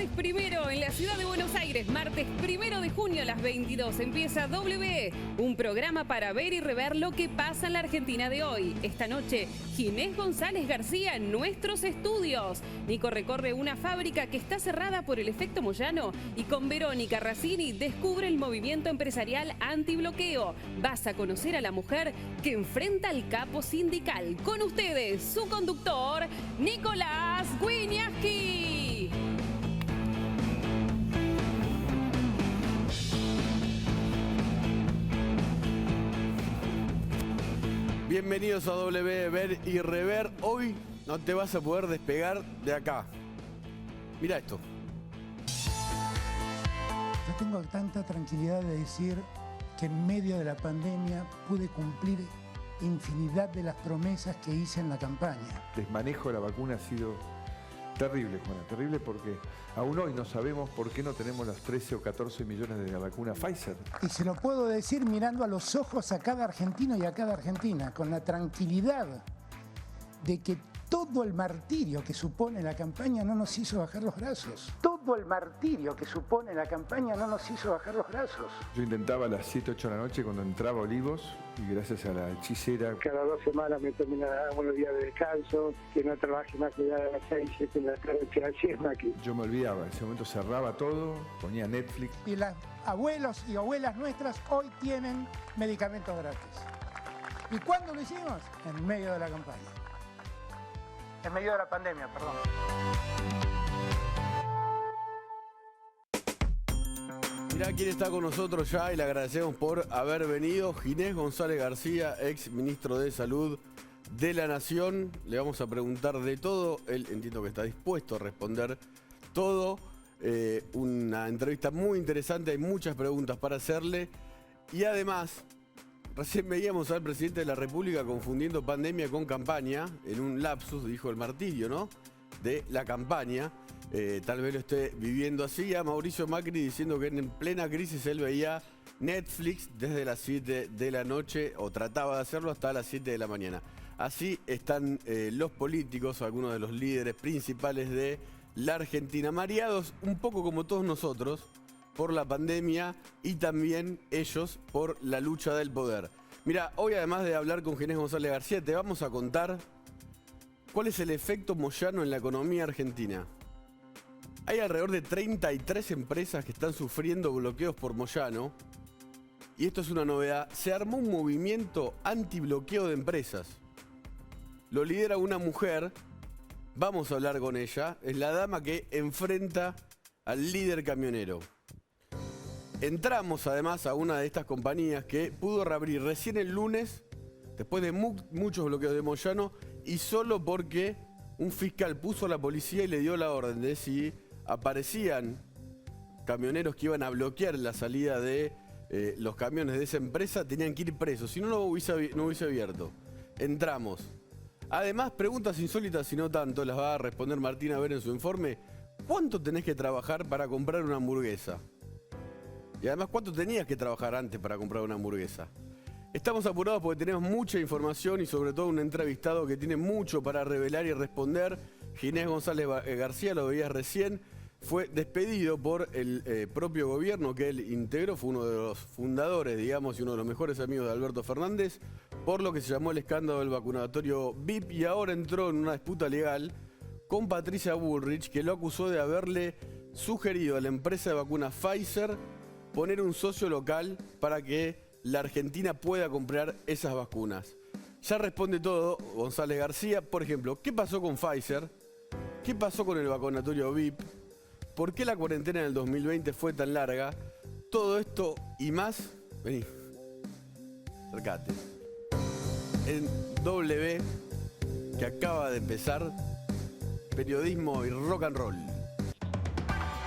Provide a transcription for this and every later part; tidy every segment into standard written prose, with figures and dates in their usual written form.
martes primero en la ciudad de Buenos Aires, martes 1 de junio a las 22, empieza W, un programa para ver y rever lo que pasa en la Argentina de hoy. Esta noche, Ginés González García en nuestros estudios. Nico recorre una fábrica que está cerrada por el efecto Moyano y con Verónica Razzini descubre el movimiento empresarial antibloqueo. Vas a conocer a la mujer que enfrenta al capo sindical. Con ustedes, su conductor, Nicolás Wieniawski. Bienvenidos a W, ver y rever. Hoy no te vas a poder despegar de acá. Mira esto. Yo tengo tanta tranquilidad de decir que en medio de la pandemia pude cumplir infinidad de las promesas que hice en la campaña. El desmanejo de la vacuna ha sido terrible, Juana, terrible porque aún hoy no sabemos por qué no tenemos las 13 o 14 millones de la vacuna Pfizer. Y se lo puedo decir mirando a los ojos a cada argentino y a cada argentina, con la tranquilidad de que todo el martirio que supone la campaña no nos hizo bajar los brazos. Todo el martirio que supone la campaña no nos hizo bajar los brazos. Yo intentaba a las 7, 8 de la noche cuando entraba a Olivos y gracias a la hechicera. Cada 2 semanas me tomo unos días de descanso, que no trabaje más allá de las 6, 7 de la tarde, que así es aquí. Yo me olvidaba, en ese momento cerraba todo, ponía Netflix. Y los abuelos y abuelas nuestras hoy tienen medicamentos gratis. ¿Y cuándo lo hicimos? En medio de la campaña. En medio de la pandemia, perdón. Mirá quién está con nosotros ya y le agradecemos por haber venido. Ginés González García, ex ministro de Salud de la Nación. Le vamos a preguntar de todo. Él entiendo que está dispuesto a responder todo. Una entrevista muy interesante, hay muchas preguntas para hacerle. Y además, recién veíamos al presidente de la República confundiendo pandemia con campaña, en un lapsus, dijo el martirio, ¿no?, de la campaña. Tal vez lo esté viviendo así. A Mauricio Macri diciendo que en plena crisis él veía Netflix desde las 7 de la noche, o trataba de hacerlo hasta las 7 de la mañana. Así están los políticos, algunos de los líderes principales de la Argentina, mareados un poco como todos nosotros, por la pandemia y también ellos por la lucha del poder. Mira, hoy además de hablar con Ginés González García, te vamos a contar cuál es el efecto Moyano en la economía argentina. Hay alrededor de 33 empresas que están sufriendo bloqueos por Moyano. Y esto es una novedad. Se armó un movimiento antibloqueo de empresas. Lo lidera una mujer. Vamos a hablar con ella. Es la dama que enfrenta al líder camionero. Entramos además a una de estas compañías que pudo reabrir recién el lunes, después de muchos bloqueos de Moyano, y solo porque un fiscal puso a la policía y le dio la orden de si aparecían camioneros que iban a bloquear la salida de los camiones de esa empresa, tenían que ir presos, si no, no hubiese abierto. Entramos. Además, preguntas insólitas y no tanto, las va a responder Martina Ver en su informe. ¿Cuánto tenés que trabajar para comprar una hamburguesa? Y además, ¿cuánto tenías que trabajar antes para comprar una hamburguesa? Estamos apurados porque tenemos mucha información y sobre todo un entrevistado que tiene mucho para revelar y responder. Ginés González García, lo veías recién, fue despedido por el propio gobierno que él integró, fue uno de los fundadores, digamos, y uno de los mejores amigos de Alberto Fernández, por lo que se llamó el escándalo del vacunatorio VIP, y ahora entró en una disputa legal con Patricia Bullrich, que lo acusó de haberle sugerido a la empresa de vacunas Pfizer poner un socio local para que la Argentina pueda comprar esas vacunas. Ya responde todo González García. Por ejemplo, ¿qué pasó con Pfizer? ¿Qué pasó con el vacunatorio VIP? ¿Por qué la cuarentena en el 2020 fue tan larga? Todo esto y más, vení, acercate, en W, que acaba de empezar, periodismo y rock and roll.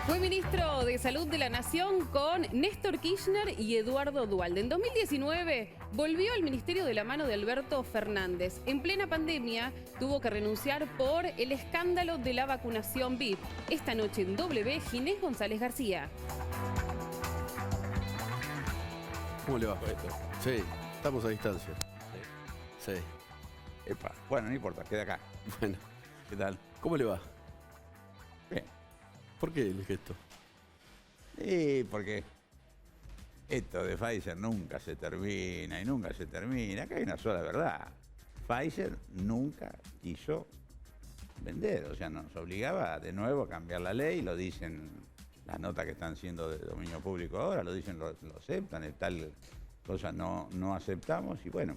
Fue ministro de Salud de la Nación con Néstor Kirchner y Eduardo Duhalde. En 2019 volvió al ministerio de la mano de Alberto Fernández. En plena pandemia tuvo que renunciar por el escándalo de la vacunación VIP. Esta noche en W, Ginés González García. ¿Cómo le va? Sí, estamos a distancia. Sí. Epa, bueno, no importa, queda acá. Bueno, ¿Qué tal? ¿cómo le va? Bien. ¿Por qué el gesto? Sí, porque esto de Pfizer nunca se termina y nunca se termina. Acá hay una sola verdad. Pfizer nunca quiso vender, o sea, nos obligaba de nuevo a cambiar la ley, lo dicen las notas que están siendo de dominio público ahora, lo dicen, lo aceptan, tal cosa no aceptamos y bueno,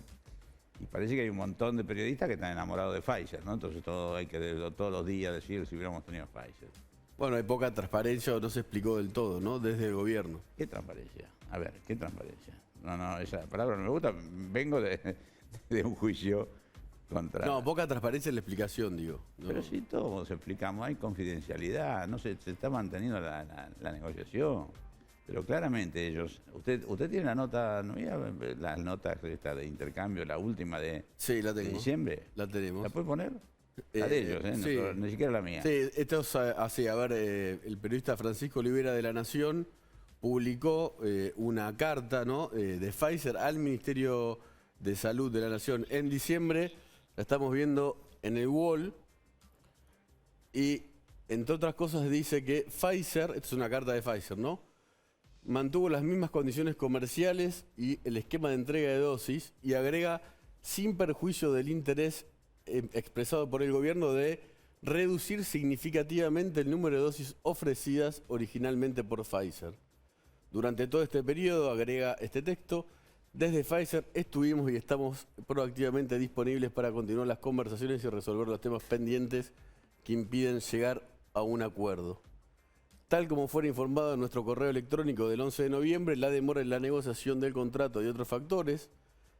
y parece que hay un montón de periodistas que están enamorados de Pfizer, ¿no? Entonces todo hay que todos los días decir si hubiéramos tenido Pfizer. Bueno, hay poca transparencia o no se explicó del todo, ¿no? Desde el gobierno. ¿Qué transparencia? A ver, ¿qué transparencia? No, esa palabra no me gusta, vengo de un juicio contra... No, poca transparencia en la explicación, digo. No. Pero si todos explicamos, hay confidencialidad, no se está manteniendo la negociación. Pero claramente ellos... ¿Usted tiene la nota, no la nota esta de intercambio, la última de, sí, la tengo. De diciembre? La tenemos. ¿La puede poner? La de ellos, ¿eh? Sí. No, ni siquiera la mía. Sí, esto es así. A ver, el periodista Francisco Olivera de La Nación publicó una carta, ¿no? De Pfizer al Ministerio de Salud de la Nación en diciembre. La estamos viendo en el wall. Y, entre otras cosas, dice que Pfizer, esta es una carta de Pfizer, ¿no? Mantuvo las mismas condiciones comerciales y el esquema de entrega de dosis y agrega, sin perjuicio del interés expresado por el gobierno de reducir significativamente el número de dosis ofrecidas originalmente por Pfizer. Durante todo este periodo, agrega este texto, desde Pfizer estuvimos y estamos proactivamente disponibles para continuar las conversaciones y resolver los temas pendientes que impiden llegar a un acuerdo. Tal como fuera informado en nuestro correo electrónico del 11 de noviembre, la demora en la negociación del contrato y otros factores,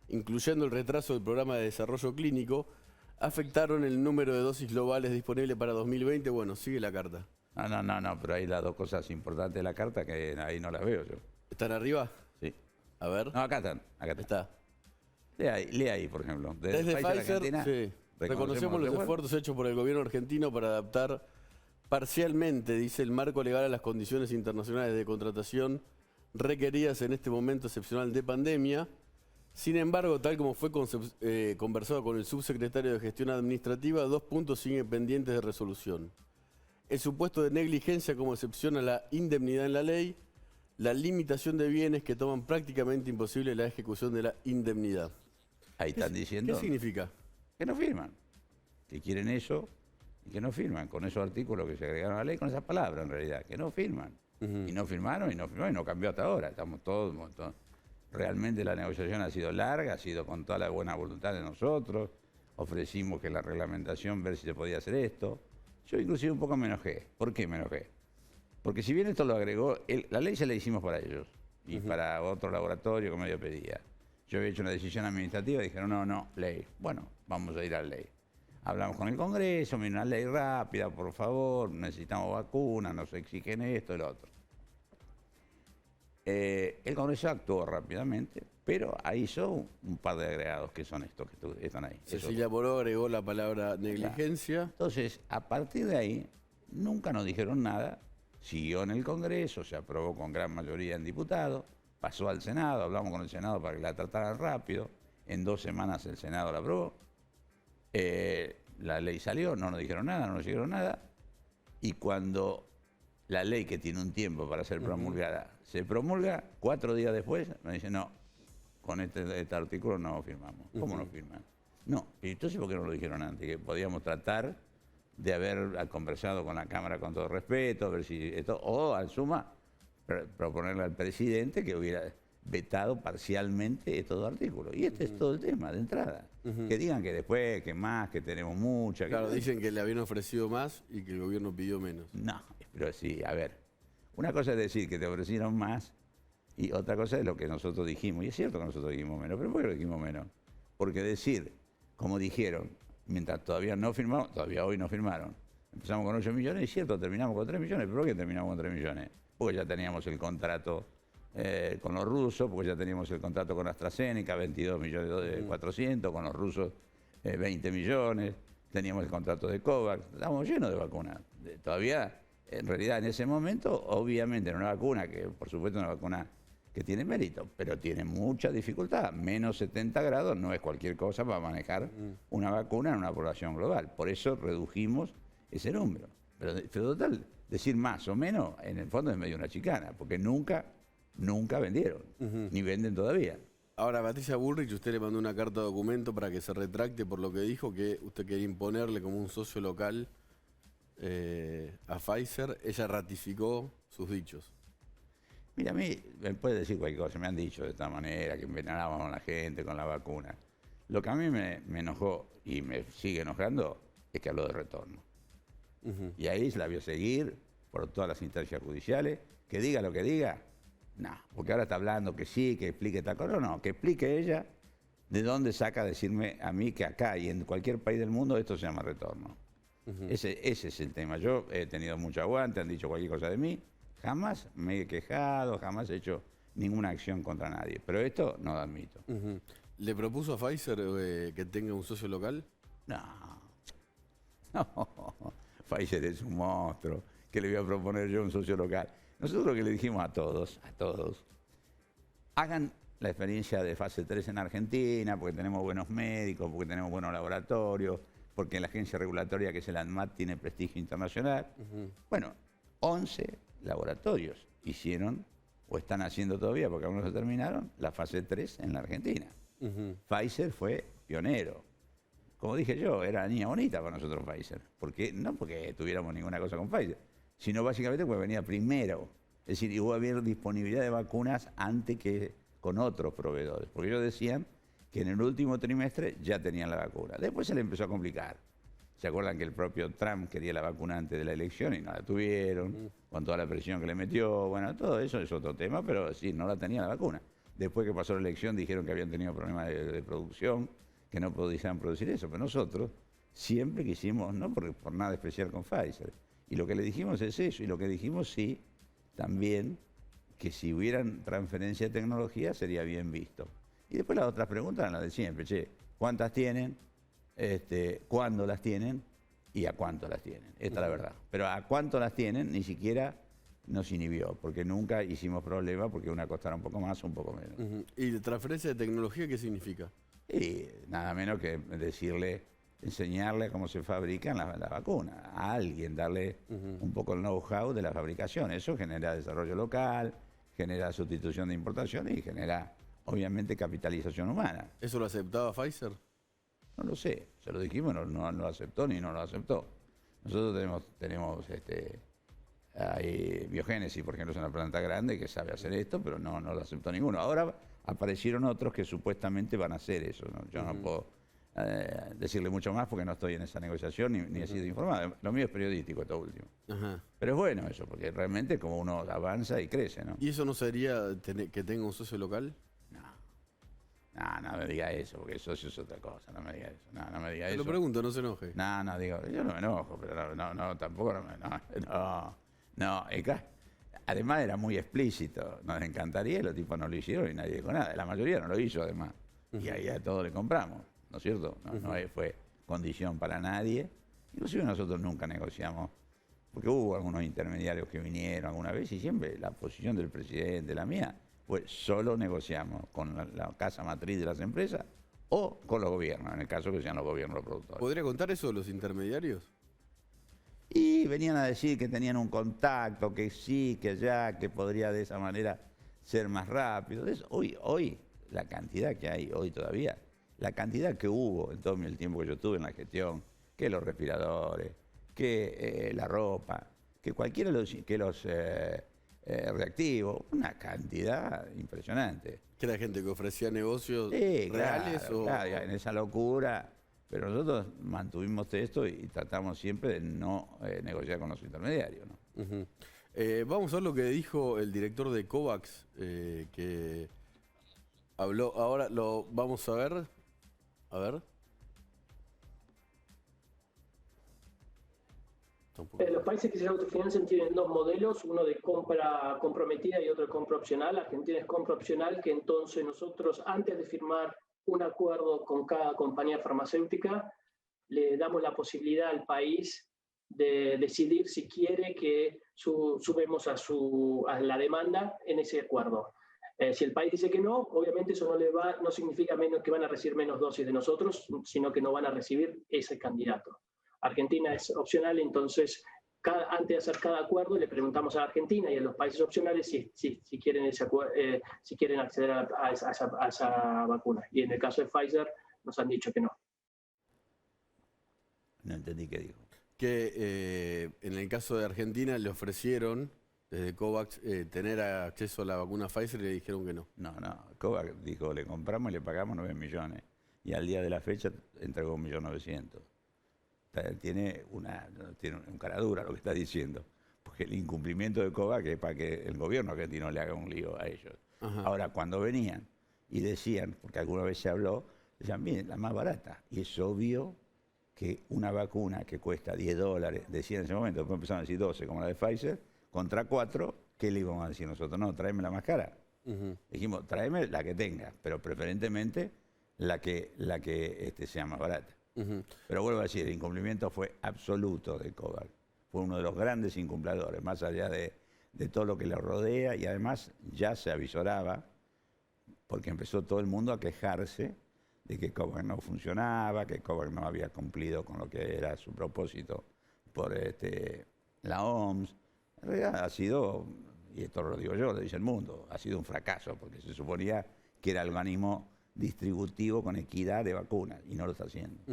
incluyendo el retraso del programa de desarrollo clínico, afectaron el número de dosis globales disponibles para 2020. Bueno, sigue la carta. No, pero hay las dos cosas importantes de la carta que ahí no las veo yo. ¿Están arriba? Sí. A ver. No, acá están. Está. Lea ahí, por ejemplo. Desde Pfizer, Argentina, sí. Reconocemos los esfuerzos hechos por el gobierno argentino para adaptar parcialmente, dice, el marco legal a las condiciones internacionales de contratación requeridas en este momento excepcional de pandemia. Sin embargo, tal como fue conversado con el subsecretario de Gestión Administrativa, 2 puntos siguen pendientes de resolución. El supuesto de negligencia como excepción a la indemnidad en la ley, la limitación de bienes que toman prácticamente imposible la ejecución de la indemnidad. Ahí están diciendo... ¿Qué significa? Que no firman. Que quieren eso y que no firman. Con esos artículos que se agregaron a la ley, con esas palabras en realidad, que no firman. Y no firmaron y no cambió hasta ahora. Estamos todos... Realmente la negociación ha sido larga, ha sido con toda la buena voluntad de nosotros. Ofrecimos que la reglamentación, ver si se podía hacer esto. Yo inclusive un poco me enojé. ¿Por qué me enojé? Porque si bien esto lo agregó, la ley se la hicimos para ellos y para otro laboratorio que medio pedía. Yo había hecho una decisión administrativa y dijeron, no, ley. Bueno, vamos a ir a la ley. Hablamos con el Congreso, mira, una ley rápida, por favor, necesitamos vacunas, nos exigen esto y lo otro. El Congreso actuó rápidamente, pero hizo un par de agregados que son estos que están ahí. Cecilia Moró agregó la palabra negligencia. Entonces, a partir de ahí, nunca nos dijeron nada. Siguió en el Congreso, se aprobó con gran mayoría en diputados, pasó al Senado, hablamos con el Senado para que la trataran rápido. En 2 semanas el Senado la aprobó. La ley salió, no nos dijeron nada, no nos dijeron nada. Y cuando la ley, que tiene un tiempo para ser promulgada, se promulga, 4 días después nos dicen, no, con este artículo no firmamos. ¿Cómo no firman? No, y entonces ¿por qué no lo dijeron antes? Que podíamos tratar de haber conversado con la Cámara con todo respeto, ver si esto, o al suma, proponerle al presidente que hubiera vetado parcialmente estos 2 artículos. Y este es todo el tema de entrada. Que digan que después, que más, que tenemos mucha. Claro, dicen que le habían ofrecido más y que el gobierno pidió menos. No, pero sí, a ver. Una cosa es decir que te ofrecieron más y otra cosa es lo que nosotros dijimos. Y es cierto que nosotros dijimos menos, pero ¿por qué lo dijimos menos? Porque decir, como dijeron, mientras todavía no firmaron, todavía hoy no firmaron, empezamos con 8 millones, y es cierto, terminamos con 3 millones, pero ¿por qué terminamos con 3 millones? Porque ya teníamos el contrato con los rusos, porque ya teníamos el contrato con AstraZeneca, 22 millones 400, con los rusos 20 millones, teníamos el contrato de COVAX, estábamos llenos de vacunas. Todavía, en realidad, en ese momento, obviamente, era una vacuna que, por supuesto, una vacuna que tiene mérito, pero tiene mucha dificultad. Menos 70 grados no es cualquier cosa para manejar una vacuna en una población global. Por eso redujimos ese número. Pero total, decir más o menos, en el fondo es medio una chicana, porque nunca vendieron, ni venden todavía. Ahora, Patricia Bullrich, usted le mandó una carta de documento para que se retracte por lo que dijo, que usted quería imponerle como un socio local a Pfizer. Ella ratificó sus dichos. Mira, a mí me puede decir cualquier cosa, me han dicho de esta manera, que envenenábamos a la gente con la vacuna. Lo que a mí me enojó y me sigue enojando es que habló de retorno. Y ahí se la vio seguir por todas las instancias judiciales, que diga lo que diga, no, porque ahora está hablando que sí, que explique tal cosa, no, que explique ella de dónde saca decirme a mí que acá y en cualquier país del mundo esto se llama retorno. Ese es el tema. Yo he tenido mucho aguante, han dicho cualquier cosa de mí, jamás me he quejado, jamás he hecho ninguna acción contra nadie, pero esto no lo admito. ¿Le propuso a Pfizer que tenga un socio local? No, Pfizer es un monstruo, que le voy a proponer yo un socio local. Nosotros lo que le dijimos a todos, hagan la experiencia de fase 3 en Argentina, porque tenemos buenos médicos, porque tenemos buenos laboratorios, porque la agencia regulatoria que es el ANMAT tiene prestigio internacional. Bueno, 11 laboratorios hicieron, o están haciendo todavía, porque algunos se terminaron, la fase 3 en la Argentina. Pfizer fue pionero. Como dije yo, era la niña bonita para nosotros Pfizer. No porque tuviéramos ninguna cosa con Pfizer, sino básicamente porque venía primero. Es decir, iba a haber disponibilidad de vacunas antes que con otros proveedores. Porque ellos decían que en el último trimestre ya tenían la vacuna. Después se le empezó a complicar. ¿Se acuerdan que el propio Trump quería la vacuna antes de la elección y no la tuvieron? Con toda la presión que le metió. Bueno, todo eso es otro tema, pero sí, no la tenía la vacuna. Después que pasó la elección dijeron que habían tenido problemas de producción, que no podían producir eso. Pero nosotros siempre quisimos, no por nada especial con Pfizer. Y lo que le dijimos es eso. Y lo que dijimos sí, también, que si hubieran transferencia de tecnología sería bien visto. Y después las otras preguntas eran las de siempre. Che, ¿cuántas tienen? ¿Cuándo las tienen? ¿Y a cuánto las tienen? Esta es la verdad. Pero a cuánto las tienen ni siquiera nos inhibió, porque nunca hicimos problema porque una costara un poco más o un poco menos. ¿Y de transferencia de tecnología qué significa? Y nada menos que enseñarle cómo se fabrican las vacunas, a alguien, darle un poco el know-how de la fabricación. Eso genera desarrollo local, genera sustitución de importación y genera, obviamente, capitalización humana. ¿Eso lo aceptaba Pfizer? No lo sé, se lo dijimos, no lo aceptó ni no lo aceptó. Nosotros tenemos hay Biogénesis, por ejemplo, es una planta grande que sabe hacer esto, pero no lo aceptó ninguno. Ahora aparecieron otros que supuestamente van a hacer eso, ¿no? Yo no puedo decirle mucho más porque no estoy en esa negociación ni he sido informado. Lo mío es periodístico, esto último. Pero es bueno eso, porque realmente como uno avanza y crece, ¿no? ¿Y eso no sería que tenga un socio local? No me diga eso, porque socio es otra cosa, no me diga eso. No me diga eso. Te lo pregunto, no se enoje. No, digo, yo no me enojo, pero tampoco además era muy explícito, nos encantaría, los tipos no lo hicieron y nadie dijo nada. La mayoría no lo hizo además. Y ahí a todos le compramos, ¿no es cierto? No fue condición para nadie. Inclusive nosotros nunca negociamos, porque hubo algunos intermediarios que vinieron alguna vez y siempre la posición del presidente, la mía, pues solo negociamos con la casa matriz de las empresas o con los gobiernos, en el caso que sean los gobiernos los productores. ¿Podría contar eso de los intermediarios? Y venían a decir que tenían un contacto, que sí, que ya, que podría de esa manera ser más rápido. Hoy, la cantidad que hay, hoy todavía, la cantidad que hubo en todo el tiempo que yo estuve en la gestión, que los respiradores, que la ropa, que cualquiera que los reactivos, una cantidad impresionante. ¿Que era gente que ofrecía negocios reales? Claro, en esa locura. Pero nosotros mantuvimos esto y tratamos siempre de no negociar con los intermediarios, ¿no? Vamos a ver lo que dijo el director de COVAX, que habló. Ahora lo vamos a ver. A ver. Los países que se autofinancian tienen dos modelos, uno de compra comprometida y otro de compra opcional. Argentina es compra opcional, que entonces nosotros, antes de firmar un acuerdo con cada compañía farmacéutica, le damos la posibilidad al país de decidir si quiere que subemos a la demanda en ese acuerdo. Si el país dice que no, obviamente eso no significa menos que van a recibir menos dosis de nosotros, sino que no van a recibir ese candidato. Argentina es opcional, entonces antes de hacer cada acuerdo le preguntamos a la Argentina y a los países opcionales si quieren, si quieren acceder a esa vacuna. Y en el caso de Pfizer nos han dicho que no. No entendí qué dijo. Que en el caso de Argentina le ofrecieron desde COVAX tener acceso a la vacuna Pfizer y le dijeron que no. No, COVAX dijo, le compramos y le pagamos 9 millones. Y al día de la fecha entregó 1.900.000. Tiene un cara dura lo que está diciendo. Porque el incumplimiento de COVAX es para que el gobierno argentino le haga un lío a ellos. Ajá. Ahora, cuando venían y decían, porque alguna vez se habló, decían, miren, la más barata. Y es obvio que una vacuna que cuesta $10, decían en ese momento, después empezaron a decir 12, como la de Pfizer, contra 4, ¿qué le íbamos a decir nosotros? No, tráeme la más cara. Dijimos, tráeme la que tenga, pero preferentemente la que sea más barata. Pero vuelvo a decir, el incumplimiento fue absoluto de COVAX. Fue uno de los grandes incumpladores, más allá de todo lo que le rodea, y además ya se avisoraba, porque empezó todo el mundo a quejarse de que COVAX no funcionaba, que COVAX no había cumplido con lo que era su propósito por la OMS. En realidad ha sido, y esto lo digo yo, lo dice el mundo, ha sido un fracaso, porque se suponía que era el organismo distributivo con equidad de vacunas, y no lo está haciendo.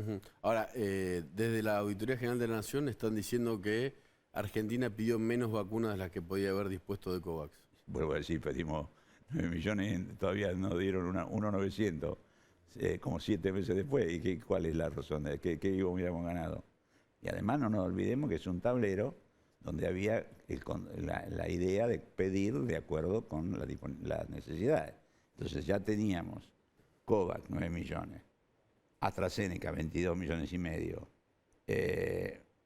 Ahora, desde la Auditoría General de la Nación están diciendo que Argentina pidió menos vacunas de las que podía haber dispuesto de COVAX. Vuelvo a decir, pedimos 9 millones, todavía nos dieron 1.900.000, como 7 meses después. ¿Y cuál es la razón de qué hubiéramos ganado? Y además no nos olvidemos que es un tablero donde había la idea de pedir de acuerdo con las necesidades. Entonces ya teníamos COVAX, 9 millones, AstraZeneca, 22,5 millones,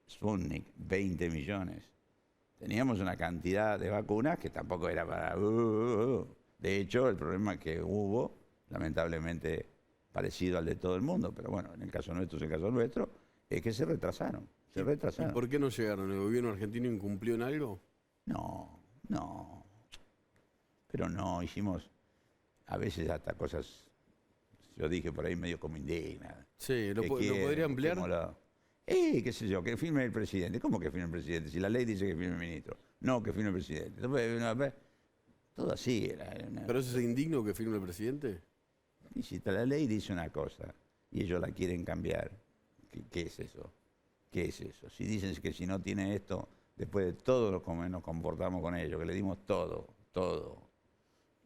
Sputnik, 20 millones. Teníamos una cantidad de vacunas que tampoco era para... De hecho, el problema que hubo, lamentablemente parecido al de todo el mundo, pero bueno, en el caso nuestro es que se retrasaron. ¿Y por qué no llegaron? ¿El gobierno argentino incumplió en algo? No. Pero no, hicimos a veces hasta cosas... Yo dije por ahí medio como indigna. Sí, ¿lo podría ampliar? Qué sé yo, que firme el presidente. ¿Cómo que firme el presidente? Si la ley dice que firme el ministro. No, que firme el presidente. Entonces, todo así era. ¿Pero eso es indigno que firme el presidente? Y si la ley dice una cosa y ellos la quieren cambiar, ¿qué es eso? ¿Qué es eso? Si dicen que si no tiene esto, después de todo lo que nos comportamos con ellos, que le dimos todo,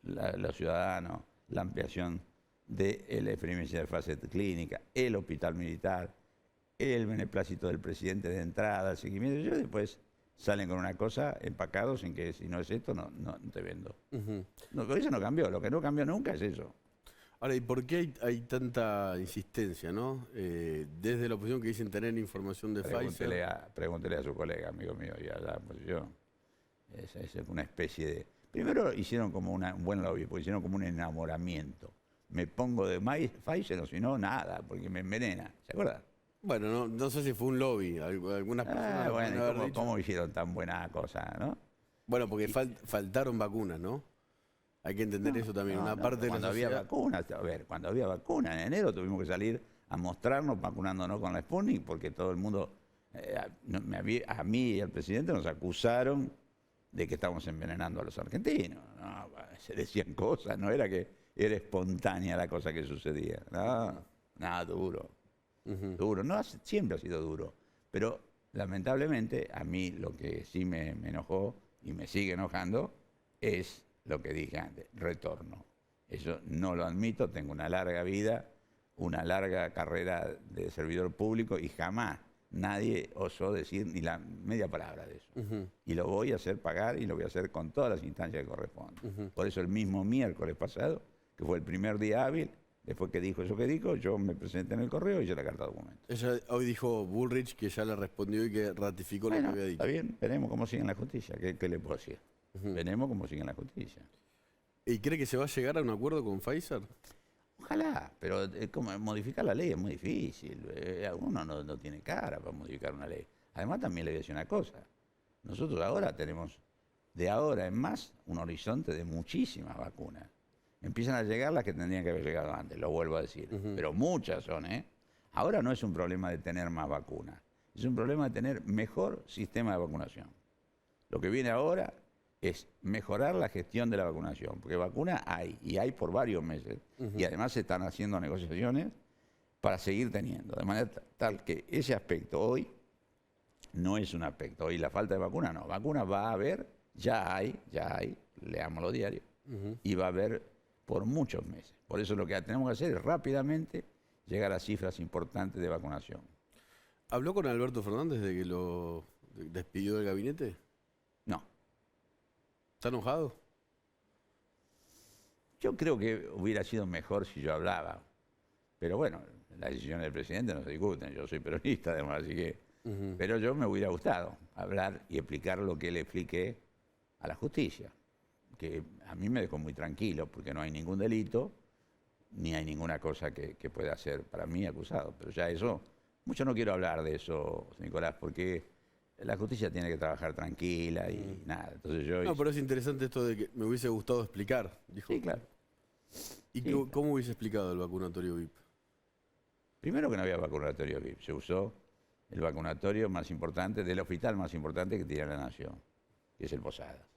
los ciudadanos, la ampliación de la experiencia de fase clínica, el hospital militar, el beneplácito del presidente de entrada, el seguimiento, y después salen con una cosa empacados en que si no es esto, no te vendo. No, eso no cambió, lo que no cambió nunca es eso. Ahora, ¿y por qué hay tanta insistencia, no? Desde la oposición que dicen tener información de Pfizer. Pregúntele a su colega, amigo mío, y a la oposición. Es una especie de... Primero hicieron como un buen lobby, porque hicieron como un enamoramiento. Me pongo de Pfizer o si no, nada, porque me envenena. ¿Se acuerdan? Bueno, no sé si fue un lobby. Algunas personas bueno, ¿cómo hicieron tan buena cosa, no? Bueno, porque faltaron vacunas, ¿no? Hay que entender eso también. Una parte cuando de la había vacunas, cuando había vacunas, en enero tuvimos que salir a mostrarnos vacunándonos con la Sputnik, porque todo el mundo, a mí y al presidente nos acusaron de que estábamos envenenando a los argentinos. No, se decían cosas, no era que era espontánea la cosa que sucedía. No, nada, duro. Duro, no, siempre ha sido duro. Pero lamentablemente a mí lo que sí me enojó y me sigue enojando es lo que dije antes, retorno. Eso no lo admito, tengo una larga vida, una larga carrera de servidor público y jamás nadie osó decir ni la media palabra de eso. Y lo voy a hacer pagar y lo voy a hacer con todas las instancias que corresponden. Por eso el mismo miércoles pasado, que fue el primer día hábil, después que dijo eso que dijo, yo me presenté en el correo y hice la carta de documento. Hoy dijo Bullrich que ya le respondió y que ratificó lo que había dicho. Está bien, veremos cómo sigue en la justicia. ¿Qué le puedo decir? Veremos cómo sigue en la justicia. ¿Y cree que se va a llegar a un acuerdo con Pfizer? Ojalá, pero como modificar la ley es muy difícil. Uno no tiene cara para modificar una ley. Además, también le voy a decir una cosa. Nosotros ahora tenemos, de ahora en más, un horizonte de muchísimas vacunas. Empiezan a llegar las que tendrían que haber llegado antes, lo vuelvo a decir. Pero muchas son, ¿eh? Ahora no es un problema de tener más vacunas. es un problema de tener mejor sistema de vacunación. Lo que viene ahora es mejorar la gestión de la vacunación, porque vacuna hay, y hay por varios meses, y además se están haciendo negociaciones para seguir teniendo, de manera tal que ese aspecto hoy no es un aspecto. Hoy la falta de vacuna no. Vacuna va a haber, ya hay, leamos los diarios, y va a haber por muchos meses. Por eso lo que tenemos que hacer es rápidamente llegar a cifras importantes de vacunación. ¿Habló con Alberto Fernández de que lo despidió del gabinete? No. ¿Está enojado? Yo creo que hubiera sido mejor si yo hablaba. Pero bueno, las decisiones del presidente no se discuten. Yo soy peronista además, así que... Pero yo me hubiera gustado hablar y explicar lo que le expliqué a la justicia, que a mí me dejó muy tranquilo porque no hay ningún delito ni hay ninguna cosa que pueda ser para mí acusado. Pero ya eso, mucho no quiero hablar de eso, Nicolás, porque la justicia tiene que trabajar tranquila y nada. Entonces yo no, pero es interesante esto de que me hubiese gustado explicar, dijo. Sí, claro. ¿Y Sí, cómo hubiese explicado el vacunatorio VIP? Primero que no había vacunatorio VIP, se usó el vacunatorio más importante, del hospital más importante que tiene la nación, que es el Posadas.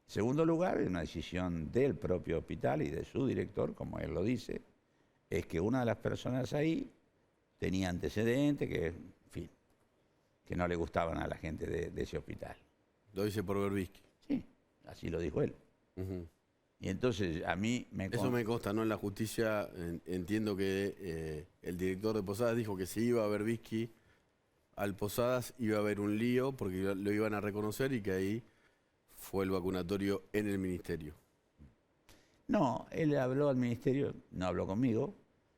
En segundo lugar, es una decisión del propio hospital y de su director, como él lo dice, es que una de las personas ahí tenía antecedentes que, en fin, que no le gustaban a la gente de ese hospital. Lo dice por Berbisky. Sí, así lo dijo él. Y entonces a mí me... Eso me consta, ¿no? En la justicia entiendo que el director de Posadas dijo que si iba a Berbisky al Posadas iba a haber un lío porque lo iban a reconocer y que ahí fue el vacunatorio en el ministerio. No, él habló al ministerio, no habló conmigo,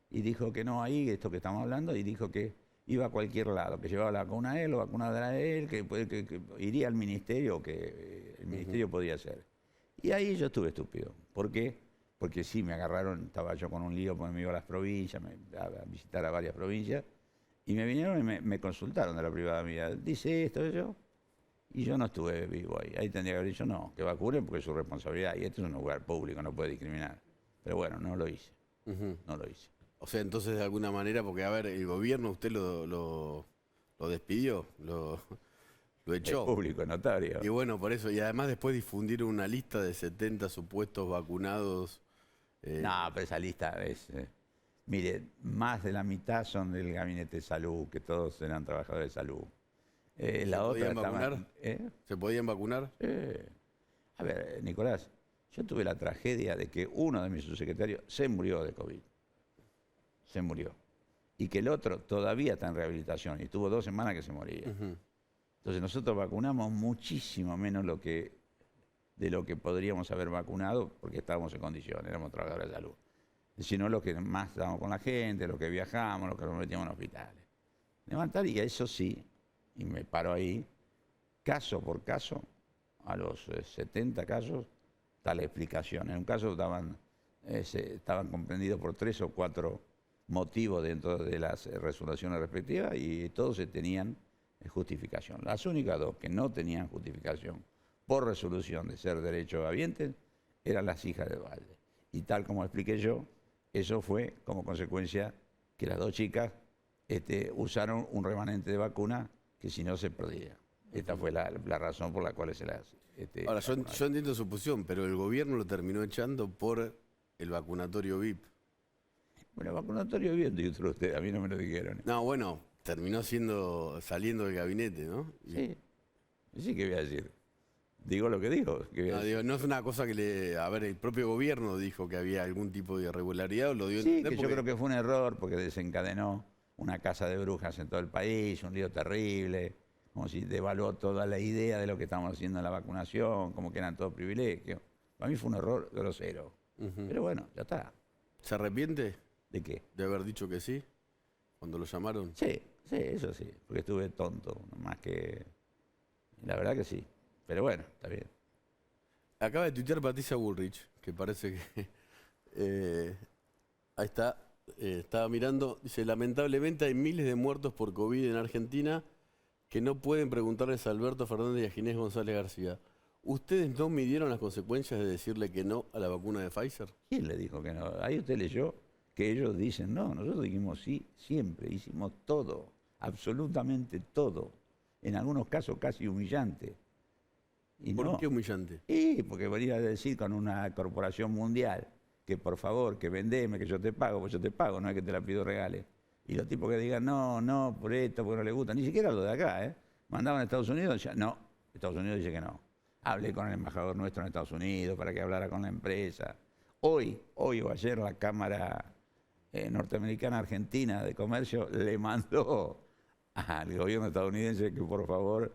y dijo que no ahí, esto que estamos hablando, y dijo que iba a cualquier lado, que llevaba la vacuna a él o vacuna de él, que iría al ministerio, que el ministerio podía hacer. Y ahí yo estuve estúpido. ¿Por qué? Porque sí, me agarraron, estaba yo con un lío porque me iba a las provincias, a visitar a varias provincias, y me vinieron y me consultaron de la privada mía. Dice esto, eso. Y yo no estuve vivo ahí. Ahí tendría que haber dicho no, que vacunen porque es su responsabilidad. Y esto es un lugar público, no puede discriminar. Pero bueno, no lo hice. No lo hice. O sea, entonces de alguna manera, porque a ver, el gobierno usted lo despidió, lo echó. Es público, notario. Y bueno, por eso, y además después difundieron una lista de 70 supuestos vacunados. No, pero esa lista es... mire, más de la mitad son del gabinete de salud, que todos eran trabajadores de salud. ¿Se podían vacunar? ¿Se podían vacunar? A ver, Nicolás, yo tuve la tragedia de que uno de mis subsecretarios se murió de COVID. Se murió. Y que el otro todavía está en rehabilitación y estuvo 2 semanas que se moría. Entonces nosotros vacunamos muchísimo menos de lo que podríamos haber vacunado porque estábamos en condiciones, éramos trabajadores de salud. Sino lo que más estábamos con la gente, lo que viajamos, lo que nos metíamos en hospitales. Levantaría, eso sí, y me paro ahí, caso por caso, a los 70 casos, está la explicación. En un caso estaban comprendidos por 3 o 4 motivos dentro de las resoluciones respectivas y todos tenían justificación. Las únicas 2 que no tenían justificación por resolución de ser derechohabientes eran las hijas de Duhalde. Y tal como expliqué yo, eso fue como consecuencia que las 2 chicas usaron un remanente de vacuna que si no se perdía. Esta fue la razón por la cual se las... Ahora, yo entiendo su posición, pero el gobierno lo terminó echando por el vacunatorio VIP. Bueno, el vacunatorio VIP, dijo usted, a mí no me lo dijeron. No, bueno, terminó saliendo del gabinete, ¿no? Sí, sí que voy a decir. Digo lo que digo. No es una cosa que a ver, el propio gobierno dijo que había algún tipo de irregularidad, o lo dio a entender. Sí, que yo creo que fue un error porque desencadenó una casa de brujas en todo el país, un lío terrible, como si devaluó toda la idea de lo que estamos haciendo en la vacunación, como que eran todos privilegios. Para mí fue un error grosero. Pero bueno, ya está. ¿Se arrepiente? ¿De qué? ¿De haber dicho que sí? ¿Cuando lo llamaron? Sí, eso sí, porque estuve tonto, más que... La verdad que sí. Pero bueno, está bien. Acaba de tuitear Patricia Bullrich, que parece que... ahí está. Estaba mirando, dice, lamentablemente hay miles de muertos por COVID en Argentina que no pueden preguntarles a Alberto Fernández y a Ginés González García. ¿Ustedes no midieron las consecuencias de decirle que no a la vacuna de Pfizer? ¿Quién le dijo que no? Ahí usted leyó que ellos dicen no. Nosotros dijimos sí, siempre, hicimos todo. absolutamente todo. En algunos casos casi humillante. Y ¿Por no, qué humillante? y porque venía a decir con una corporación mundial que por favor, que vendeme, que yo te pago, pues yo te pago, no es que te la pido regales. Y los tipos que digan, no, por esto, porque no les gusta, ni siquiera lo de acá, ¿eh? Mandaban a Estados Unidos, decían, no, Estados Unidos dice que no. Hablé con el embajador nuestro en Estados Unidos para que hablara con la empresa. Hoy o ayer la Cámara Norteamericana Argentina de Comercio le mandó al gobierno estadounidense que por favor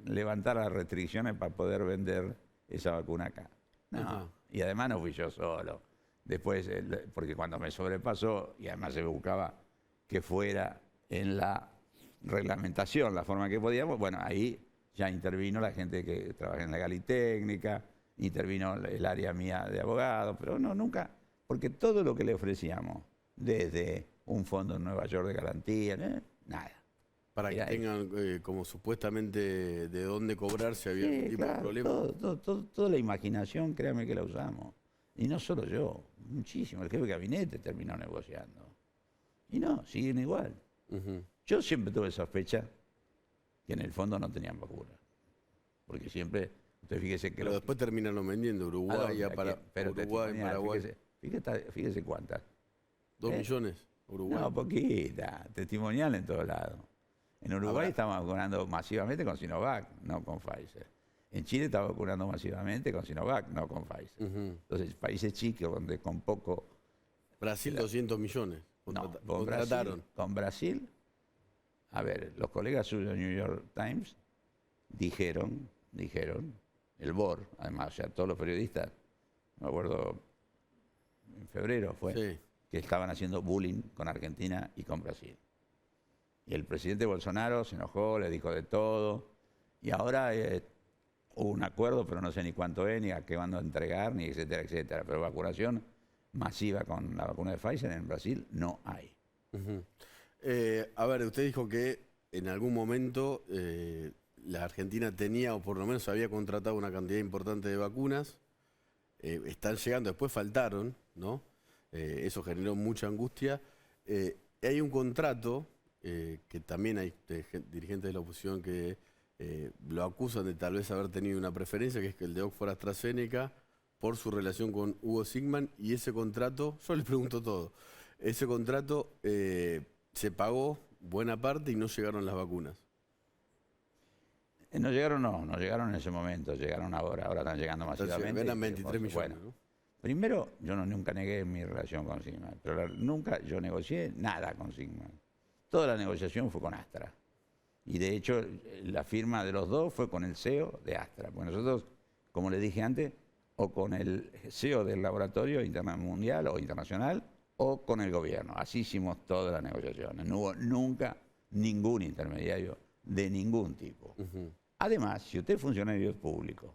levantara las restricciones para poder vender esa vacuna acá. No, Ajá. y además no fui yo solo. Después, porque cuando me sobrepasó, y además se buscaba que fuera en la reglamentación, la forma que podíamos, bueno, ahí ya intervino la gente que trabaja en legal y técnica, intervino el área mía de abogado, pero no, nunca, porque todo lo que le ofrecíamos, desde un fondo en Nueva York de garantía, nada. Para que Era tengan como supuestamente de dónde cobrar si había algún tipo de claro, problema. toda la imaginación, créame que la usamos. Y no solo yo, muchísimo. El jefe de gabinete terminó negociando. Y no, siguen igual. Ujú. Yo siempre tuve sospecha que en el fondo no tenían vacuna. Porque siempre, usted fíjese que... Pero después terminaron vendiendo Uruguay, pero Uruguay, testimonial, Paraguay. Fíjese cuántas. 2 millones, Uruguay. No, poquita. Testimonial en todos lados. En Uruguay estamos vacunando masivamente con Sinovac, no con Pfizer. En Chile está vacunando masivamente con Sinovac, no con Pfizer. Ujú. Entonces, países chicos donde con poco... Brasil 200 millones. No, Contrataron. con Brasil, a ver, los colegas suyos de New York Times dijeron, el BOR, además, o sea, todos los periodistas, me acuerdo, en febrero fue, Sí. que estaban haciendo bullying con Argentina y con Brasil. Y el presidente Bolsonaro se enojó, le dijo de todo, y ahora hubo un acuerdo, pero no sé ni cuánto es, ni a qué van a entregar, ni etcétera, etcétera. Pero vacunación masiva con la vacuna de Pfizer en Brasil no hay. Ujú. A ver, usted dijo que en algún momento la Argentina tenía, o por lo menos había contratado una cantidad importante de vacunas. Están llegando, después faltaron, ¿no? Eso generó mucha angustia. Hay un contrato que también hay dirigentes de la oposición que lo acusan de tal vez haber tenido una preferencia, que es que el de Oxford AstraZeneca, por su relación con Hugo Sigman, y ese contrato, yo le pregunto todo, ese contrato se pagó buena parte y no llegaron las vacunas. No llegaron en ese momento, llegaron ahora están llegando masivamente. Entonces, eran 23 millones, Bueno, ¿no? primero, yo nunca negué mi relación con Sigman, pero nunca yo negocié nada con Sigman. Toda la negociación fue con Astra. Y de hecho, la firma de los dos fue con el CEO de Astra. Porque nosotros, como le dije antes, o con el CEO del laboratorio mundial o internacional, o con el gobierno. Así hicimos todas las negociaciones. No hubo nunca ningún intermediario de ningún tipo. Ujú. Además, si usted es funcionario público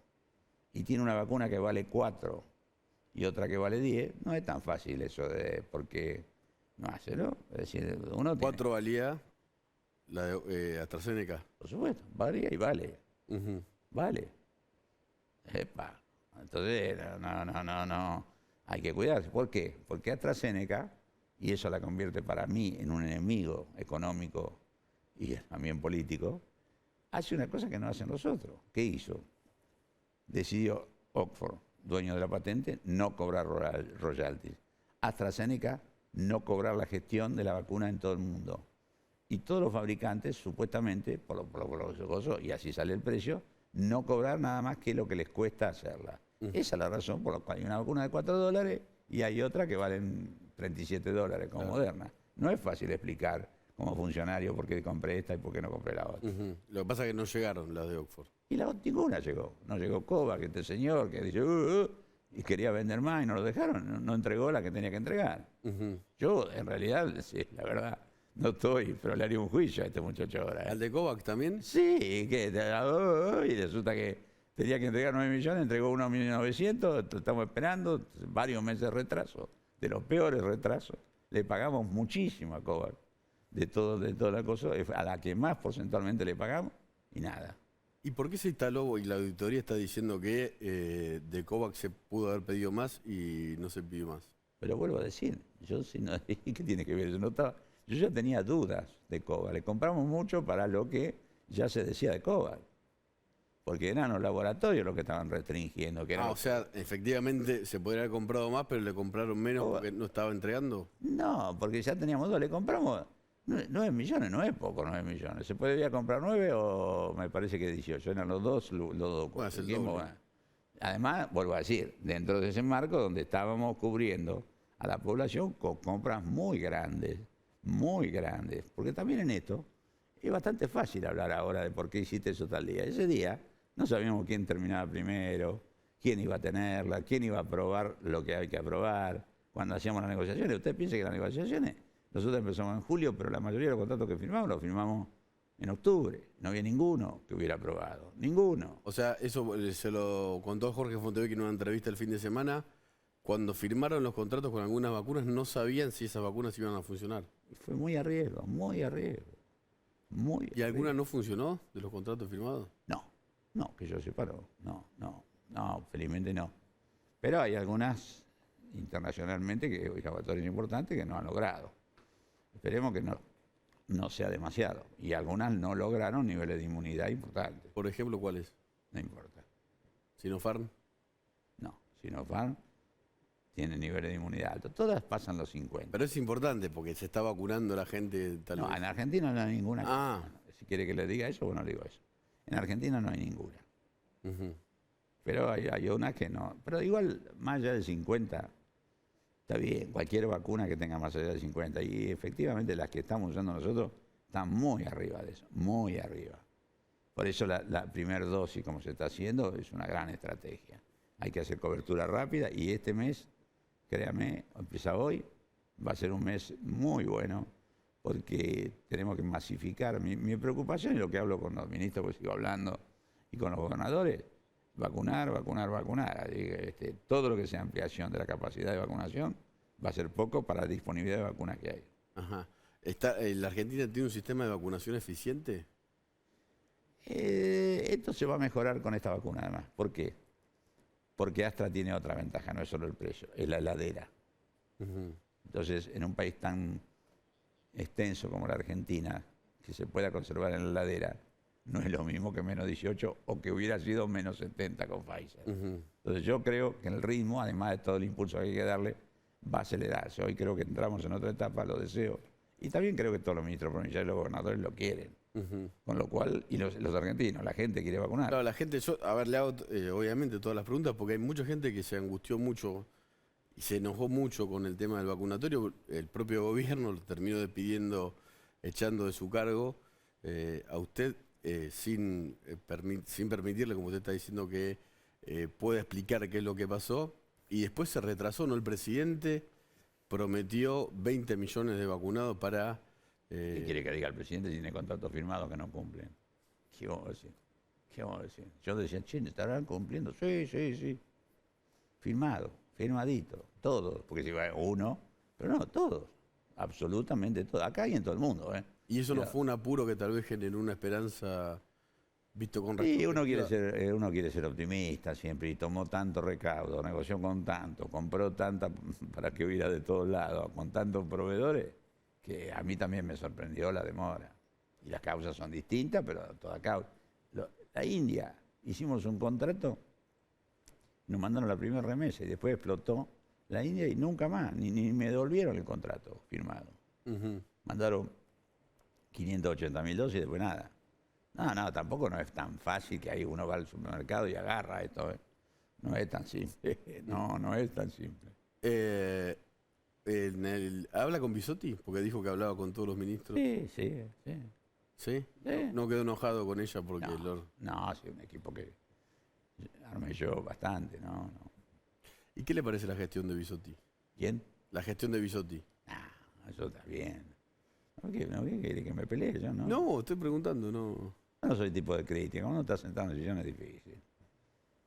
y tiene una vacuna que vale 4 y otra que vale 10, no es tan fácil eso de porque no hace, ¿no? Es decir, uno tiene, 4 valía la de AstraZeneca. por supuesto, varía y vale. Ujú. Vale. Epa. Entonces, no. Hay que cuidarse. ¿Por qué? Porque AstraZeneca, y eso la convierte para mí en un enemigo económico y también político, hace una cosa que no hacen los otros. ¿Qué hizo? Decidió Oxford, dueño de la patente, no cobrar royalties. AstraZeneca, no cobrar la gestión de la vacuna en todo el mundo. Y todos los fabricantes, supuestamente, por lo gozo, y así sale el precio, no cobrar nada más que lo que les cuesta hacerla. Esa es la razón por la cual hay una vacuna de $4 y hay otra que valen $37 como Moderna. No es fácil explicar como funcionario por qué compré esta y por qué no compré la otra. Ujú. Lo que pasa es que no llegaron las de Oxford. Y ninguna llegó. No llegó Kovac, este señor que dice, y quería vender más y no lo dejaron. No entregó la que tenía que entregar. Ujú. Yo, en realidad, sí, la verdad, no estoy, pero le haría un juicio a este muchacho ahora. ¿Al de Kovac también? Sí, que y resulta que tenía que entregar 9 millones, entregó 1.900.000, estamos esperando varios meses de retraso, de los peores retrasos. Le pagamos muchísimo a Kovac, de toda la cosa, a la que más porcentualmente le pagamos, y nada. ¿Y por qué se instaló y la auditoría está diciendo que de Kovac se pudo haber pedido más y no se pidió más? Pero vuelvo a decir, yo si no, ¿qué tiene que ver? Yo no estaba, Yo ya tenía dudas de COVAX. Le compramos mucho para lo que ya se decía de COVAX. Porque eran los laboratorios los que estaban restringiendo. Que o sea, efectivamente se podría haber comprado más, pero le compraron menos porque no estaba entregando. No, porque ya teníamos dos. Le compramos 9 millones, no es poco 9 millones. Se podría comprar 9 o me parece que 18. Eran los dos. Bueno, es el doble. Además, vuelvo a decir, dentro de ese marco donde estábamos cubriendo a la población con compras muy grandes, porque también en esto es bastante fácil hablar ahora de por qué hiciste eso tal día. Ese día no sabíamos quién terminaba primero, quién iba a tenerla, quién iba a aprobar lo que hay que aprobar, cuando hacíamos las negociaciones. Usted piensa que las negociaciones, nosotros empezamos en julio, pero la mayoría de los contratos que firmamos los firmamos en octubre. No había ninguno que hubiera aprobado, ninguno. O sea, eso se lo contó Jorge Fontevecchi en una entrevista el fin de semana. Cuando firmaron los contratos con algunas vacunas, no sabían si esas vacunas iban a funcionar. Fue muy a riesgo, muy a riesgo. ¿Y alguna no funcionó de los contratos firmados? No, que yo sepa, no, felizmente no. Pero hay algunas internacionalmente, laboratorios importantes, que no han logrado. Esperemos que no sea demasiado. Y algunas no lograron niveles de inmunidad importantes. Por ejemplo, ¿cuáles? No importa. ¿Sinopharm? No, Sinopharm tiene niveles de inmunidad altos. Todas pasan los 50. Pero es importante porque se está vacunando la gente tal vez. En Argentina no hay ninguna. Si quiere que le diga eso, bueno, le digo eso. En Argentina no hay ninguna. Pero hay unas que no. Pero igual, más allá de 50, está bien. Cualquier vacuna que tenga más allá de 50. Y efectivamente las que estamos usando nosotros están muy arriba de eso. Muy arriba. Por eso la primera dosis, como se está haciendo, es una gran estrategia. Hay que hacer cobertura rápida y este mes, créame, empieza hoy, va a ser un mes muy bueno porque tenemos que masificar. Mi preocupación y lo que hablo con los ministros, porque sigo hablando, y con los gobernadores, vacunar. Así que, todo lo que sea ampliación de la capacidad de vacunación va a ser poco para la disponibilidad de vacunas que hay. Ajá. ¿La Argentina tiene un sistema de vacunación eficiente? Esto se va a mejorar con esta vacuna además. ¿Por qué? Porque Astra tiene otra ventaja, no es solo el precio, es la heladera. Entonces, en un país tan extenso como la Argentina, que se pueda conservar en la heladera, no es lo mismo que menos 18 o que hubiera sido menos 70 con Pfizer. Entonces yo creo que el ritmo, además de todo el impulso que hay que darle, va a acelerarse. Hoy creo que entramos en otra etapa, lo deseo. Y también creo que todos los ministros provinciales y los gobernadores lo quieren. Con lo cual, y los argentinos, la gente quiere vacunar. Claro, la gente, le hago obviamente todas las preguntas porque hay mucha gente que se angustió mucho y se enojó mucho con el tema del vacunatorio. El propio gobierno lo terminó despidiendo, echando de su cargo a usted sin permitirle, como usted está diciendo, que pueda explicar qué es lo que pasó. Y después se retrasó, ¿no? El presidente prometió 20 millones de vacunados para... ¿Qué quiere que diga el presidente si tiene contratos firmados que no cumplen? ¿Qué vamos a decir? Yo decía, che, ¿estarán cumpliendo? Sí. Firmado, firmadito, todos. Porque si va uno, pero no, todos. Absolutamente todos. Acá y en todo el mundo, ¿eh? ¿Y eso no fue un apuro que tal vez generó una esperanza visto con respecto? Sí, uno quiere ser optimista siempre y tomó tanto recaudo, negoció con tanto, compró tanta para que hubiera de todos lados, con tantos proveedores, que a mí también me sorprendió la demora. Y las causas son distintas, pero toda causa. La India, hicimos un contrato, nos mandaron la primera remesa y después explotó la India y nunca más, ni me devolvieron el contrato firmado. Mandaron 580.000 dosis y después nada. No, tampoco no es tan fácil que ahí uno va al supermercado y agarra esto. No es tan simple. No es tan simple. ¿Habla con Bisotti? Porque dijo que hablaba con todos los ministros. Sí. ¿Sí? No quedó enojado con ella porque... No, sí, un equipo que armé yo bastante, no. ¿Y qué le parece la gestión de Bisotti? ¿Quién? La gestión de Bisotti. Eso está bien. ¿No quiere que me pelee yo, no? No, estoy preguntando, no. No soy tipo de crítica. Cuando está sentado en el sillón es difícil.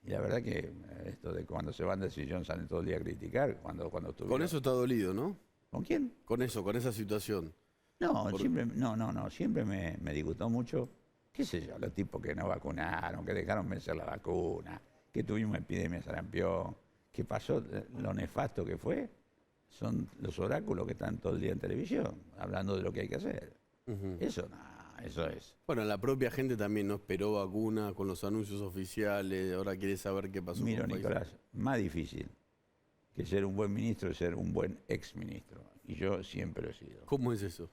Y la verdad que esto de cuando se van del sillón salen todo el día a criticar. Cuando Con eso está dolido, ¿no? ¿Con quién? Con esa situación. Siempre me disgustó mucho, qué sé yo, los tipos que no vacunaron, que dejaron vencer la vacuna, que tuvimos epidemia de sarampión, que pasó lo nefasto que fue, son los oráculos que están todo el día en televisión, hablando de lo que hay que hacer. Eso no, eso es. Bueno, la propia gente también no esperó vacuna con los anuncios oficiales, ahora quiere saber qué pasó. Mira, con Pfizer. Nicolás, más difícil que ser un buen ministro es ser un buen exministro. Y yo siempre lo he sido. ¿Cómo es eso?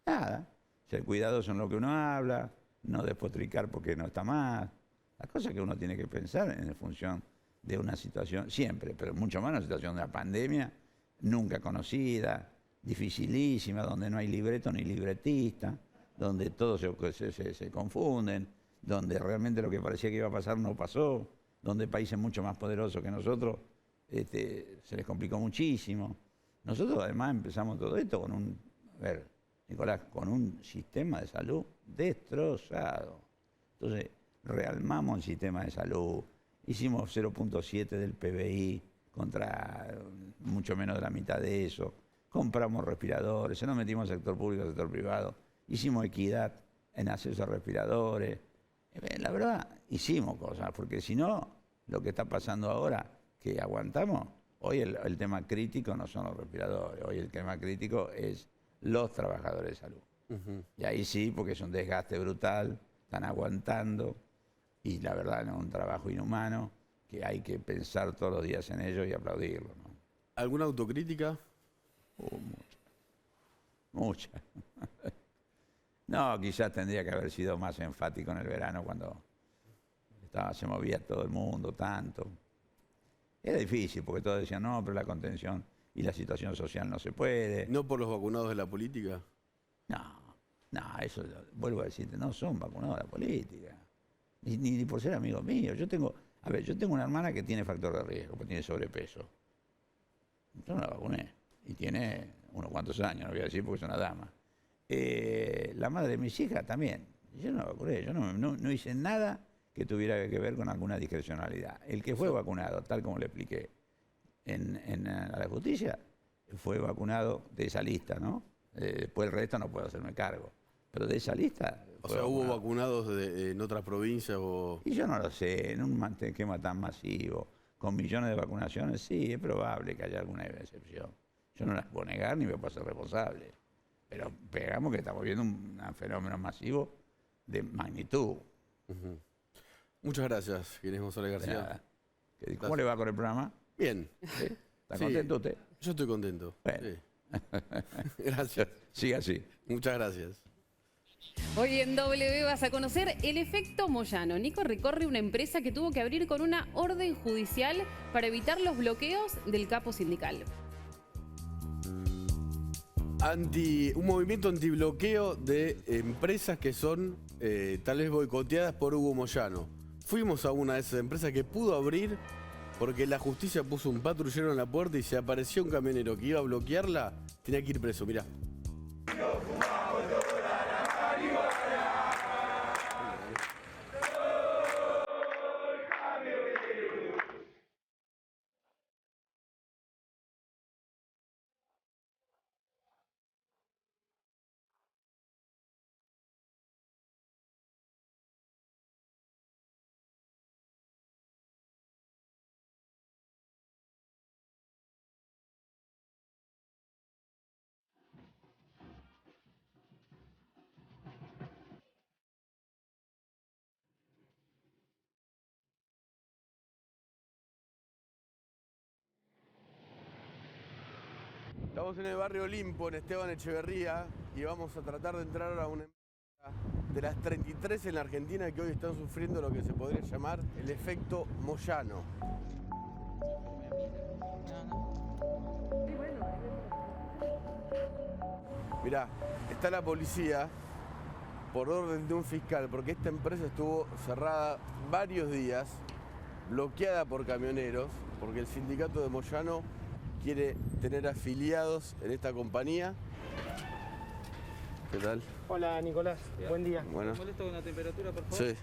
Nada, ser cuidadoso en lo que uno habla, no despotricar porque no está más. Las cosas que uno tiene que pensar en función de una situación, siempre, pero mucho más una situación de una pandemia nunca conocida, dificilísima, donde no hay libreto ni libretista, donde todos se confunden, donde realmente lo que parecía que iba a pasar no pasó, donde países mucho más poderosos que nosotros se les complicó muchísimo. Nosotros además empezamos todo esto con un, a ver, Nicolás, con un sistema de salud destrozado. Entonces, realmamos el sistema de salud, hicimos 0.7 del PBI contra mucho menos de la mitad de eso, compramos respiradores, se nos metimos al sector público, al sector privado, hicimos equidad en acceso a respiradores. La verdad, hicimos cosas, porque si no, lo que está pasando ahora, que aguantamos, hoy el tema crítico no son los respiradores, hoy el tema crítico es los trabajadores de salud. Y ahí sí, porque es un desgaste brutal, están aguantando, y la verdad es un trabajo inhumano, que hay que pensar todos los días en ello y aplaudirlo, ¿no? ¿Alguna autocrítica? Mucha. No, quizás tendría que haber sido más enfático en el verano cuando se movía todo el mundo tanto. Era difícil porque todos decían, no, pero la contención y la situación social no se puede. ¿No por los vacunados de la política? No, eso vuelvo a decirte, no son vacunados de la política. Ni por ser amigos míos. Yo tengo una hermana que tiene factor de riesgo, que tiene sobrepeso. Yo no la vacuné. Y tiene unos cuantos años, no voy a decir porque es una dama. La madre de mis hijas también. Yo no la vacuné. Yo no hice nada que tuviera que ver con alguna discrecionalidad. El que fue vacunado, tal como le expliqué a la justicia, fue vacunado de esa lista, ¿no? Después el resto no puedo hacerme cargo. Pero de esa lista... O sea, ¿hubo vacunados en otras provincias o...? Y yo no lo sé, en un esquema tan masivo, con millones de vacunaciones, sí, es probable que haya alguna excepción. Yo no las puedo negar ni me puedo hacer responsable. Pero pegamos que estamos viendo un fenómeno masivo de magnitud. Muchas gracias, Ginés González García. ¿Cómo le va con el programa? Bien. ¿Sí? ¿Está contento usted? Yo estoy contento. Bueno. Sí. Gracias. Siga así. Muchas gracias. Hoy en W vas a conocer el efecto Moyano. Nico recorre una empresa que tuvo que abrir con una orden judicial para evitar los bloqueos del capo sindical. Un movimiento antibloqueo de empresas que son tal vez boicoteadas por Hugo Moyano. Fuimos a una de esas empresas que pudo abrir porque la justicia puso un patrullero en la puerta y se apareció un camionero que iba a bloquearla, tenía que ir preso, mirá. Estamos en el barrio Olimpo, en Esteban Echeverría, y vamos a tratar de entrar a una empresa de las 33 en la Argentina que hoy están sufriendo lo que se podría llamar el efecto Moyano. Mirá, está la policía por orden de un fiscal, porque esta empresa estuvo cerrada varios días, bloqueada por camioneros, porque el sindicato de Moyano quiere tener afiliados en esta compañía. ¿Qué tal? Hola Nicolás, buen día. Bueno. ¿Molesto con la temperatura, por favor? Sí.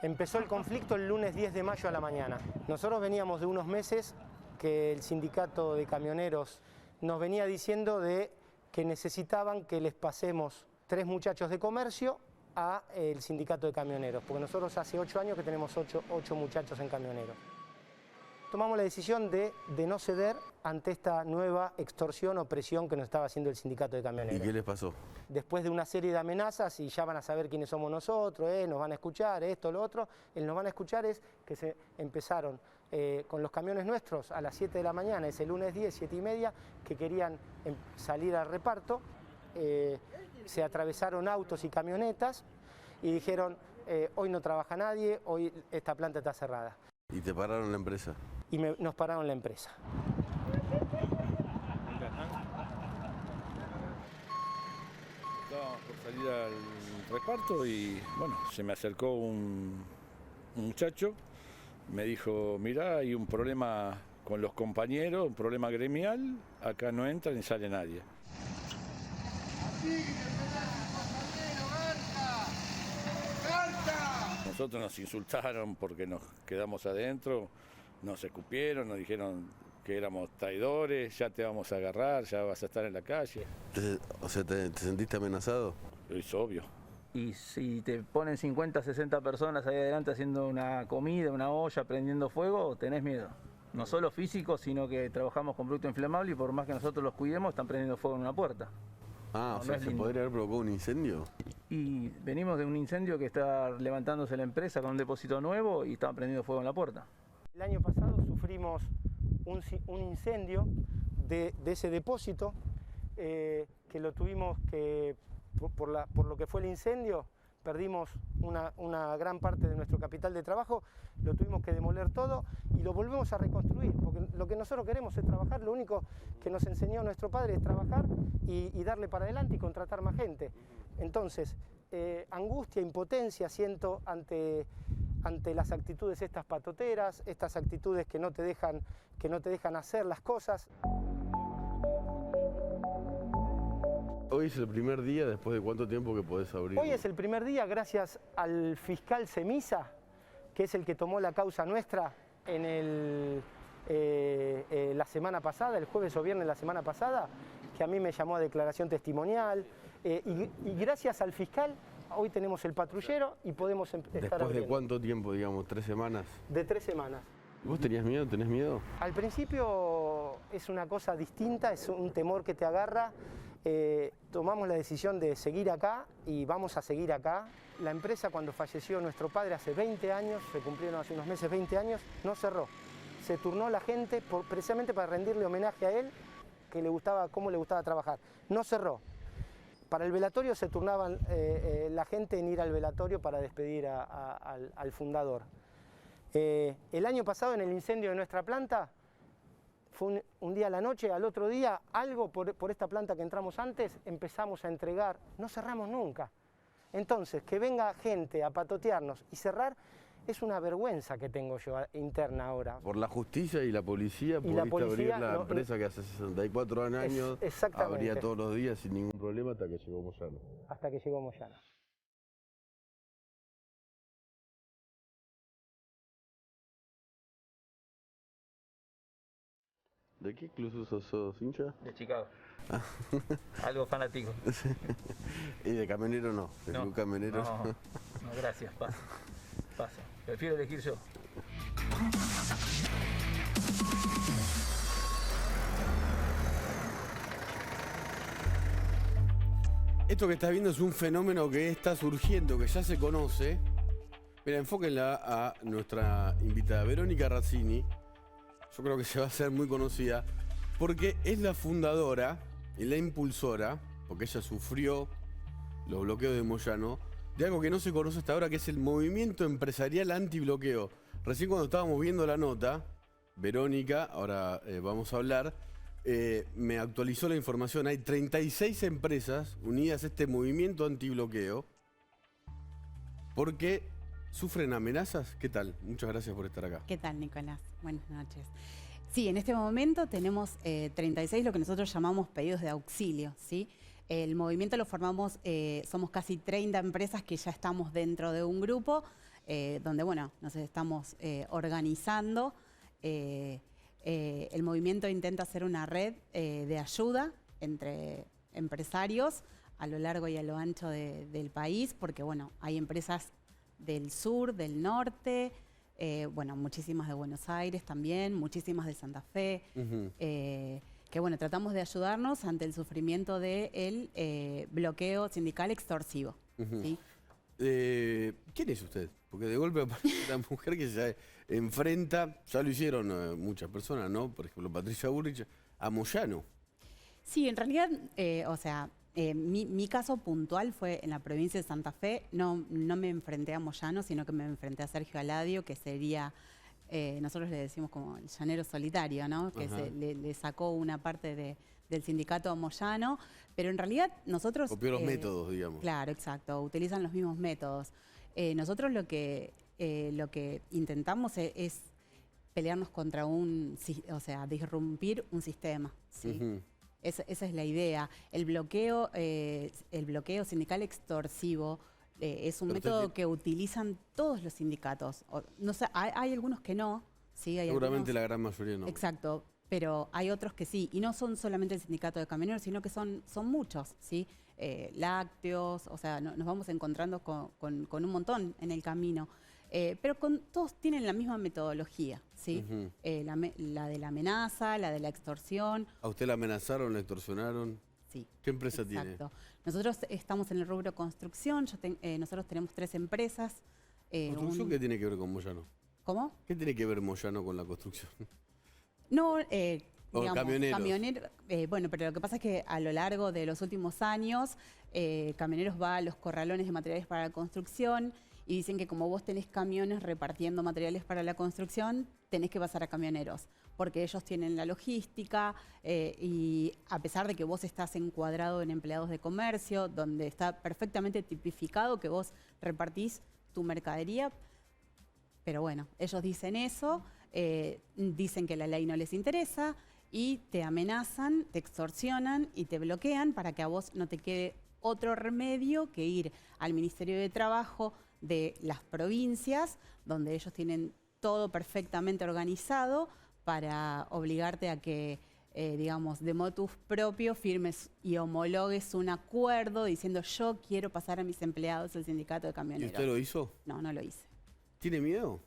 Empezó el conflicto el lunes 10 de mayo a la mañana. Nosotros veníamos de unos meses que el sindicato de camioneros nos venía diciendo de que necesitaban que les pasemos 3 muchachos de comercio a el sindicato de camioneros, porque nosotros hace 8 años que tenemos 8 muchachos en camioneros. tomamos la decisión de no ceder ante esta nueva extorsión o presión que nos estaba haciendo el sindicato de camioneros. ¿Y qué les pasó? Después de una serie de amenazas, y ya van a saber quiénes somos nosotros, nos van a escuchar, esto, lo otro, el nos van a escuchar es que se empezaron con los camiones nuestros a las 7 de la mañana, ese lunes 10, 7 y media, que querían salir al reparto, se atravesaron autos y camionetas y dijeron, hoy no trabaja nadie, hoy esta planta está cerrada. ¿Y te pararon la empresa? Y nos pararon la empresa. Estábamos por salir al reparto y bueno, se me acercó un muchacho, me dijo, mirá, hay un problema con los compañeros, un problema gremial, acá no entra ni sale nadie. Nosotros nos insultaron porque nos quedamos adentro, nos escupieron, nos dijeron que éramos traidores, ya te vamos a agarrar, ya vas a estar en la calle. O sea, ¿te sentiste amenazado? Es obvio. Y si te ponen 50, 60 personas ahí adelante haciendo una comida, una olla, prendiendo fuego, tenés miedo. No solo físico, sino que trabajamos con producto inflamable y por más que nosotros los cuidemos, están prendiendo fuego en una puerta. Ah, No, o sea, no es ¿se lindo. podría haber provocado un incendio? Y venimos de un incendio que está levantándose la empresa con un depósito nuevo y estaban prendiendo fuego en la puerta. El año pasado sufrimos un incendio de ese depósito que lo tuvimos que, por lo que fue el incendio, perdimos una gran parte de nuestro capital de trabajo, lo tuvimos que demoler todo y lo volvemos a reconstruir, porque lo que nosotros queremos es trabajar, lo único que nos enseñó nuestro padre es trabajar y darle para adelante y contratar más gente. Entonces, angustia, impotencia siento ante las actitudes estas patoteras, estas actitudes que no te dejan hacer las cosas. Hoy es el primer día, después de cuánto tiempo que podés abrir. Hoy es el primer día gracias al fiscal Semisa, que es el que tomó la causa nuestra en la semana pasada, el jueves o viernes de la semana pasada, que a mí me llamó a declaración testimonial. Y gracias al fiscal, hoy tenemos el patrullero y podemos estar ¿Después abriendo. de cuánto tiempo, digamos, 3 semanas? De 3 semanas. ¿Vos tenías miedo? ¿Tenés miedo? Al principio es una cosa distinta, es un temor que te agarra. Tomamos la decisión de seguir acá y vamos a seguir acá. La empresa, cuando falleció nuestro padre hace 20 años, se cumplieron hace unos meses 20 años, no cerró. Se turnó la gente precisamente para rendirle homenaje a él, que le gustaba, cómo le gustaba trabajar. No cerró. Para el velatorio se turnaban la gente en ir al velatorio para despedir al fundador. El año pasado, en el incendio de nuestra planta, fue un día a la noche, al otro día, algo por esta planta que entramos antes, empezamos a entregar, no cerramos nunca. Entonces, que venga gente a patotearnos y cerrar, es una vergüenza que tengo yo interna ahora. Por la justicia y la policía pudiste abrir la empresa que hace 64 años abría todos los días sin ningún problema hasta que llegó Moyano. Hasta que llegó Moyano. ¿De qué club sos hincha? De Chicago. Algo fanático. Y de camionero no, de club camionero. No, gracias, paso. Prefiero elegir yo. Esto que estás viendo es un fenómeno que está surgiendo, que ya se conoce. Mira, enfóquenla a nuestra invitada, Verónica Razzini. Yo creo que se va a hacer muy conocida porque es la fundadora y la impulsora, porque ella sufrió los bloqueos de Moyano, de algo que no se conoce hasta ahora, que es el movimiento empresarial antibloqueo. Recién cuando estábamos viendo la nota, Verónica, ahora vamos a hablar, me actualizó la información. Hay 36 empresas unidas a este movimiento antibloqueo porque sufren amenazas. ¿Qué tal? Muchas gracias por estar acá. ¿Qué tal, Nicolás? Buenas noches. Sí, en este momento tenemos 36 lo que nosotros llamamos pedidos de auxilio, ¿sí? El movimiento lo formamos, somos casi 30 empresas que ya estamos dentro de un grupo donde, bueno, nos estamos organizando. El movimiento intenta hacer una red de ayuda entre empresarios a lo largo y a lo ancho del país, porque, bueno, hay empresas del sur, del norte, bueno, muchísimas de Buenos Aires también, muchísimas de Santa Fe, que bueno, tratamos de ayudarnos ante el sufrimiento del bloqueo sindical extorsivo. ¿Sí? ¿Quién es usted? Porque de golpe aparece una mujer que se enfrenta, ya lo hicieron muchas personas, ¿no? Por ejemplo, Patricia Bullrich, a Moyano. Sí, en realidad, o sea, mi caso puntual fue en la provincia de Santa Fe. No me enfrenté a Moyano, sino que me enfrenté a Sergio Aladio, que sería, nosotros le decimos como el llanero solitario, ¿no? Que le sacó una parte del sindicato a Moyano, pero en realidad nosotros... Copió los métodos, digamos. Claro, exacto, utilizan los mismos métodos. Nosotros lo que intentamos es pelearnos contra o sea, disrumpir un sistema, ¿sí? Esa es la idea. El bloqueo sindical extorsivo es un método que utilizan todos los sindicatos. No sé, hay algunos que no, ¿sí? Seguramente la gran mayoría no. Exacto, pero hay otros que sí. Y no son solamente el sindicato de camioneros, sino que son muchos, ¿sí? Lácteos, o sea, nos vamos encontrando con un montón en el camino. Pero todos tienen la misma metodología, ¿sí? La de la amenaza, la de la extorsión. ¿A usted la amenazaron, la extorsionaron? Sí. ¿Qué empresa tiene? Exacto. Nosotros estamos en el rubro construcción, nosotros tenemos 3 empresas. ¿Construcción qué tiene que ver con Moyano? ¿Cómo? ¿Qué tiene que ver Moyano con la construcción? No, digamos, camioneros. Bueno, pero lo que pasa es que a lo largo de los últimos años, Camioneros va a los corralones de materiales para la construcción y dicen que como vos tenés camiones repartiendo materiales para la construcción, tenés que pasar a Camioneros, porque ellos tienen la logística y a pesar de que vos estás encuadrado en empleados de comercio, donde está perfectamente tipificado que vos repartís tu mercadería, pero bueno, ellos dicen eso, dicen que la ley no les interesa y te amenazan, te extorsionan y te bloquean para que a vos no te quede otro remedio que ir al Ministerio de Trabajo de las provincias, donde ellos tienen todo perfectamente organizado para obligarte a que, digamos, de motus propio firmes y homologues un acuerdo diciendo yo quiero pasar a mis empleados al sindicato de camioneros. ¿Y usted lo hizo? No, no lo hice. ¿Tiene miedo?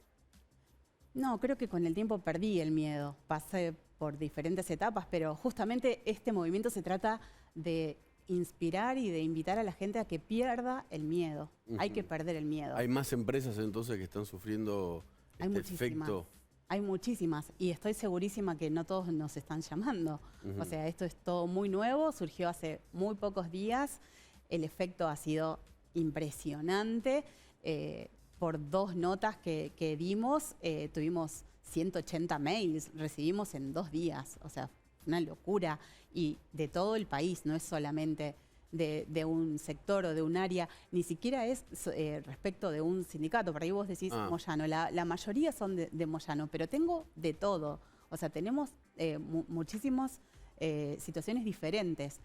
No, creo que con el tiempo perdí el miedo. Pasé por diferentes etapas, pero justamente este movimiento se trata de inspirar y de invitar a la gente a que pierda el miedo. Hay que perder el miedo. ¿Hay más empresas entonces que están sufriendo este efecto? Hay muchísimas y estoy segurísima que no todos nos están llamando. O sea, esto es todo muy nuevo, surgió hace muy pocos días. El efecto ha sido impresionante. Por 2 notas que dimos, tuvimos 180 mails, recibimos en 2 días. O sea, una locura. Y de todo el país, no es solamente de un sector o de un área, ni siquiera es respecto de un sindicato. Por ahí vos decís Moyano, la mayoría son de Moyano, pero tengo de todo. O sea, tenemos muchísimas situaciones diferentes.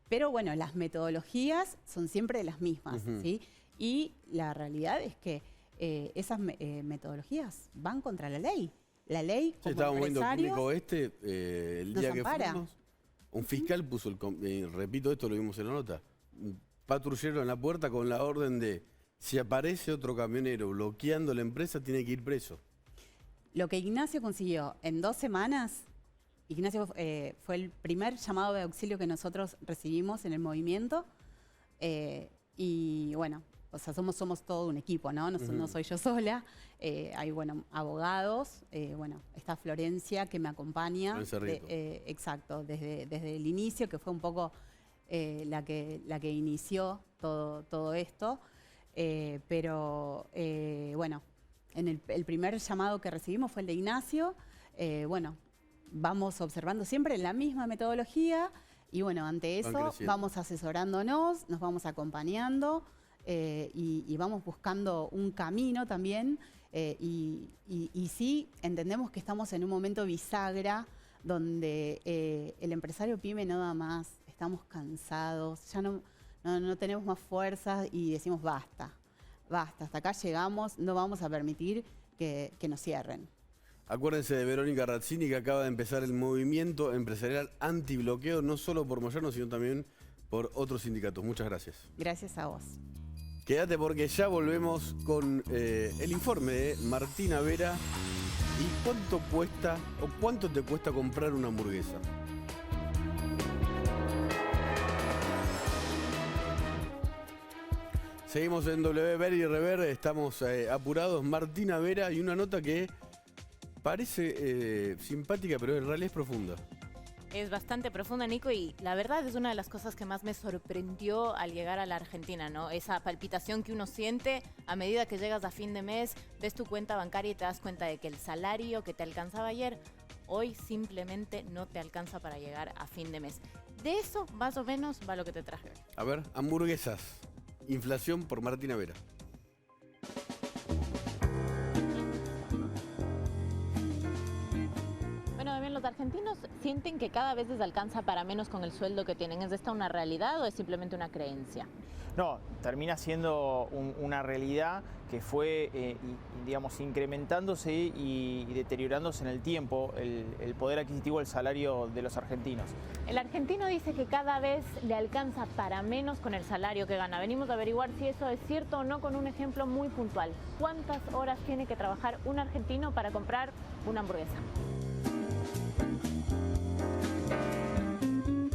Pero bueno, las metodologías son siempre las mismas, ¿sí? Y la realidad es que esas metodologías van contra la ley. La ley, como estábamos viendo el clínico el día que ampara. fuimos. Un fiscal puso repito, esto lo vimos en la nota, un patrullero en la puerta con la orden de si aparece otro camionero bloqueando la empresa, tiene que ir preso. Lo que Ignacio consiguió en 2 semanas, Ignacio fue el primer llamado de auxilio que nosotros recibimos en el movimiento y bueno, o sea, somos todo un equipo, ¿no? No soy yo sola. Hay, bueno, abogados. Bueno, está Florencia que me acompaña. Exacto, desde el inicio, que fue un poco la que inició todo esto. Pero, bueno, en el primer llamado que recibimos fue el de Ignacio. Bueno, vamos observando siempre la misma metodología y, bueno, ante eso vamos asesorándonos, nos vamos acompañando. Y vamos buscando un camino también y sí entendemos que estamos en un momento bisagra donde el empresario pyme no da más, estamos cansados, ya no tenemos más fuerzas y decimos basta, hasta acá llegamos, no vamos a permitir que nos cierren. Acuérdense de Verónica Razzini, que acaba de empezar el movimiento empresarial antibloqueo, no solo por Moyano, sino también por otros sindicatos. Muchas gracias. Gracias a vos. Quédate porque ya volvemos con el informe de Martina Vera y cuánto cuesta o cuánto te cuesta comprar una hamburguesa. Seguimos en W Ver y Rever, estamos apurados. Martina Vera y una nota que parece simpática, pero en realidad es profunda. Es bastante profunda, Nico, y la verdad es una de las cosas que más me sorprendió al llegar a la Argentina, ¿no? Esa palpitación que uno siente a medida que llegas a fin de mes, ves tu cuenta bancaria y te das cuenta de que el salario que te alcanzaba ayer, hoy simplemente no te alcanza para llegar a fin de mes. De eso, más o menos, va lo que te traje hoy. A ver, hamburguesas. Inflación por Martina Vera. Bueno, bien, los argentinos sienten que cada vez les alcanza para menos con el sueldo que tienen. ¿Es esta una realidad o es simplemente una creencia? No, termina siendo una realidad que fue, digamos, incrementándose y deteriorándose en el tiempo el poder adquisitivo del salario de los argentinos. El argentino dice que cada vez le alcanza para menos con el salario que gana. Venimos a averiguar si eso es cierto o no con un ejemplo muy puntual. ¿Cuántas horas tiene que trabajar un argentino para comprar una hamburguesa?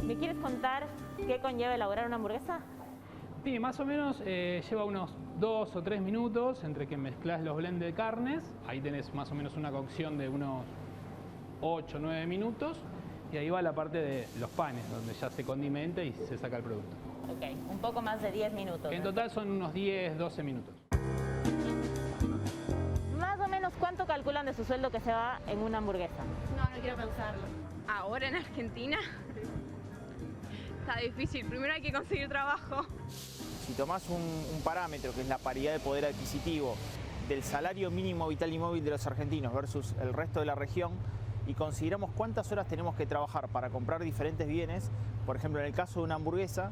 ¿Me quieres contar qué conlleva elaborar una hamburguesa? Sí, más o menos lleva unos 2 o 3 minutos entre que mezclas los blends de carnes. Ahí tenés más o menos una cocción de unos 8 o 9 minutos. Y ahí va la parte de los panes, donde ya se condimenta y se saca el producto. Ok, un poco más de 10 minutos. En total son unos 10, 12 minutos. Más o menos, ¿cuánto calculan de su sueldo que se va en una hamburguesa? No quiero pensarlo. Ahora en Argentina está difícil. Primero hay que conseguir trabajo. Si tomás un parámetro que es la paridad de poder adquisitivo del salario mínimo vital y móvil de los argentinos versus el resto de la región y consideramos cuántas horas tenemos que trabajar para comprar diferentes bienes, por ejemplo, en el caso de una hamburguesa,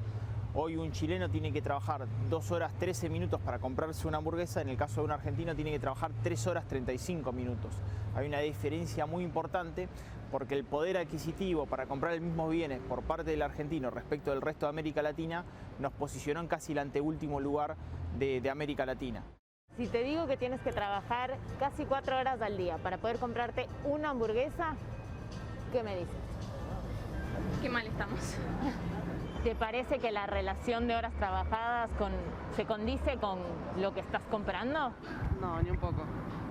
hoy un chileno tiene que trabajar 2 horas 13 minutos para comprarse una hamburguesa, en el caso de un argentino tiene que trabajar 3 horas 35 minutos. Hay una diferencia muy importante porque el poder adquisitivo para comprar el mismo bienes por parte del argentino respecto del resto de América Latina nos posicionó en casi el anteúltimo lugar de América Latina. Si te digo que tienes que trabajar casi 4 horas al día para poder comprarte una hamburguesa, ¿qué me dices? Qué mal estamos. ¿Te parece que la relación de horas trabajadas se condice con lo que estás comprando? No, ni un poco.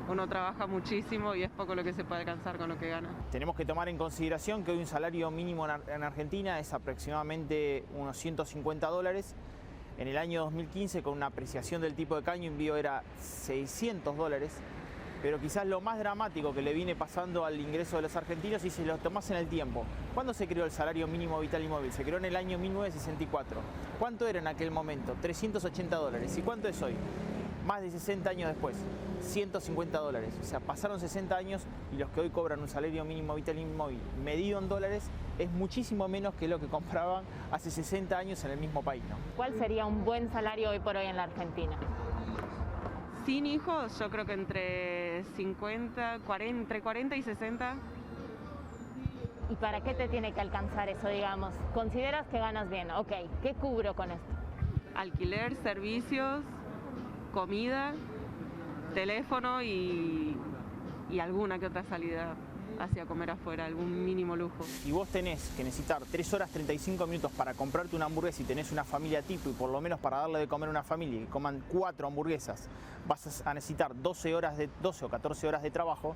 Uno trabaja muchísimo y es poco lo que se puede alcanzar con lo que gana. Tenemos que tomar en consideración que hoy un salario mínimo en Argentina es aproximadamente unos $150. En el año 2015, con una apreciación del tipo de cambio, envío era $600. Pero quizás lo más dramático que le viene pasando al ingreso de los argentinos, y si lo tomás en el tiempo, ¿cuándo se creó el salario mínimo vital y móvil? Se creó en el año 1964. ¿Cuánto era en aquel momento? $380. ¿Y cuánto es hoy? Más de 60 años después, $150. O sea, pasaron 60 años y los que hoy cobran un salario mínimo vital y móvil medido en dólares es muchísimo menos que lo que compraban hace 60 años en el mismo país, ¿no? ¿Cuál sería un buen salario hoy por hoy en la Argentina? Sin hijos, yo creo que entre 40 y 60. ¿Y para qué te tiene que alcanzar eso, digamos? ¿Consideras que ganas bien? Ok, ¿qué cubro con esto? Alquiler, servicios, comida, teléfono y alguna que otra salida hacia comer afuera, algún mínimo lujo. Si vos tenés que necesitar 3 horas 35 minutos para comprarte una hamburguesa y tenés una familia tipo y por lo menos para darle de comer a una familia que coman 4 hamburguesas, vas a necesitar 12 o 14 horas de trabajo.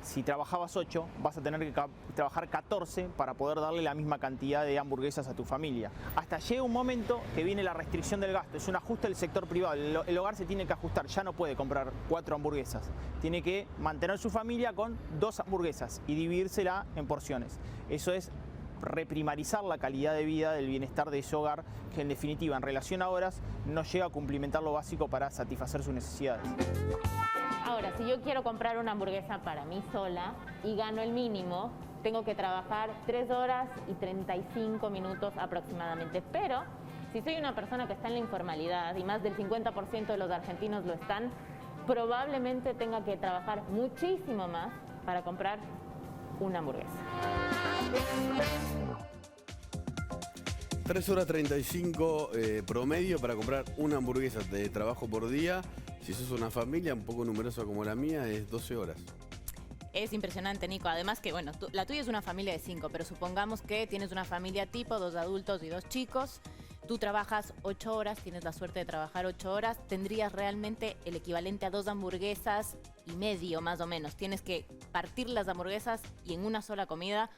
Si trabajabas 8, vas a tener que trabajar 14 para poder darle la misma cantidad de hamburguesas a tu familia. Hasta llega un momento que viene la restricción del gasto, es un ajuste del sector privado. El hogar se tiene que ajustar, ya no puede comprar 4 hamburguesas. Tiene que mantener su familia con 2 hamburguesas y dividírsela en porciones. Eso es reprimarizar la calidad de vida del bienestar de ese hogar, que en definitiva, en relación a horas, no llega a cumplimentar lo básico para satisfacer sus necesidades. Ahora, si yo quiero comprar una hamburguesa para mí sola y gano el mínimo, tengo que trabajar 3 horas y 35 minutos aproximadamente. Pero si soy una persona que está en la informalidad, y más del 50% de los argentinos lo están, probablemente tenga que trabajar muchísimo más para comprar una hamburguesa. 3 horas 35 promedio para comprar una hamburguesa de trabajo por día. Si sos una familia un poco numerosa como la mía, es 12 horas. Es impresionante, Nico. Además que, bueno, la tuya es una familia de 5, pero supongamos que tienes una familia tipo, 2 adultos y 2 chicos. Tú trabajas 8 horas, tienes la suerte de trabajar 8 horas, tendrías realmente el equivalente a 2 hamburguesas y medio, más o menos. Tienes que partir las hamburguesas y en una sola comida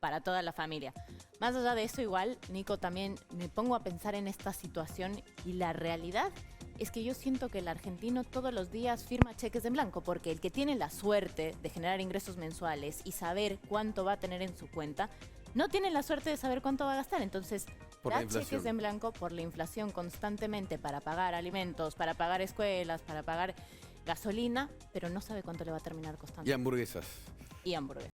para toda la familia. Más allá de eso, igual, Nico, también me pongo a pensar en esta situación y la realidad es que yo siento que el argentino todos los días firma cheques en blanco, porque el que tiene la suerte de generar ingresos mensuales y saber cuánto va a tener en su cuenta, no tiene la suerte de saber cuánto va a gastar. Entonces, da cheques en blanco por la inflación constantemente para pagar alimentos, para pagar escuelas, para pagar gasolina, pero no sabe cuánto le va a terminar costando. Y hamburguesas. Y hamburguesas.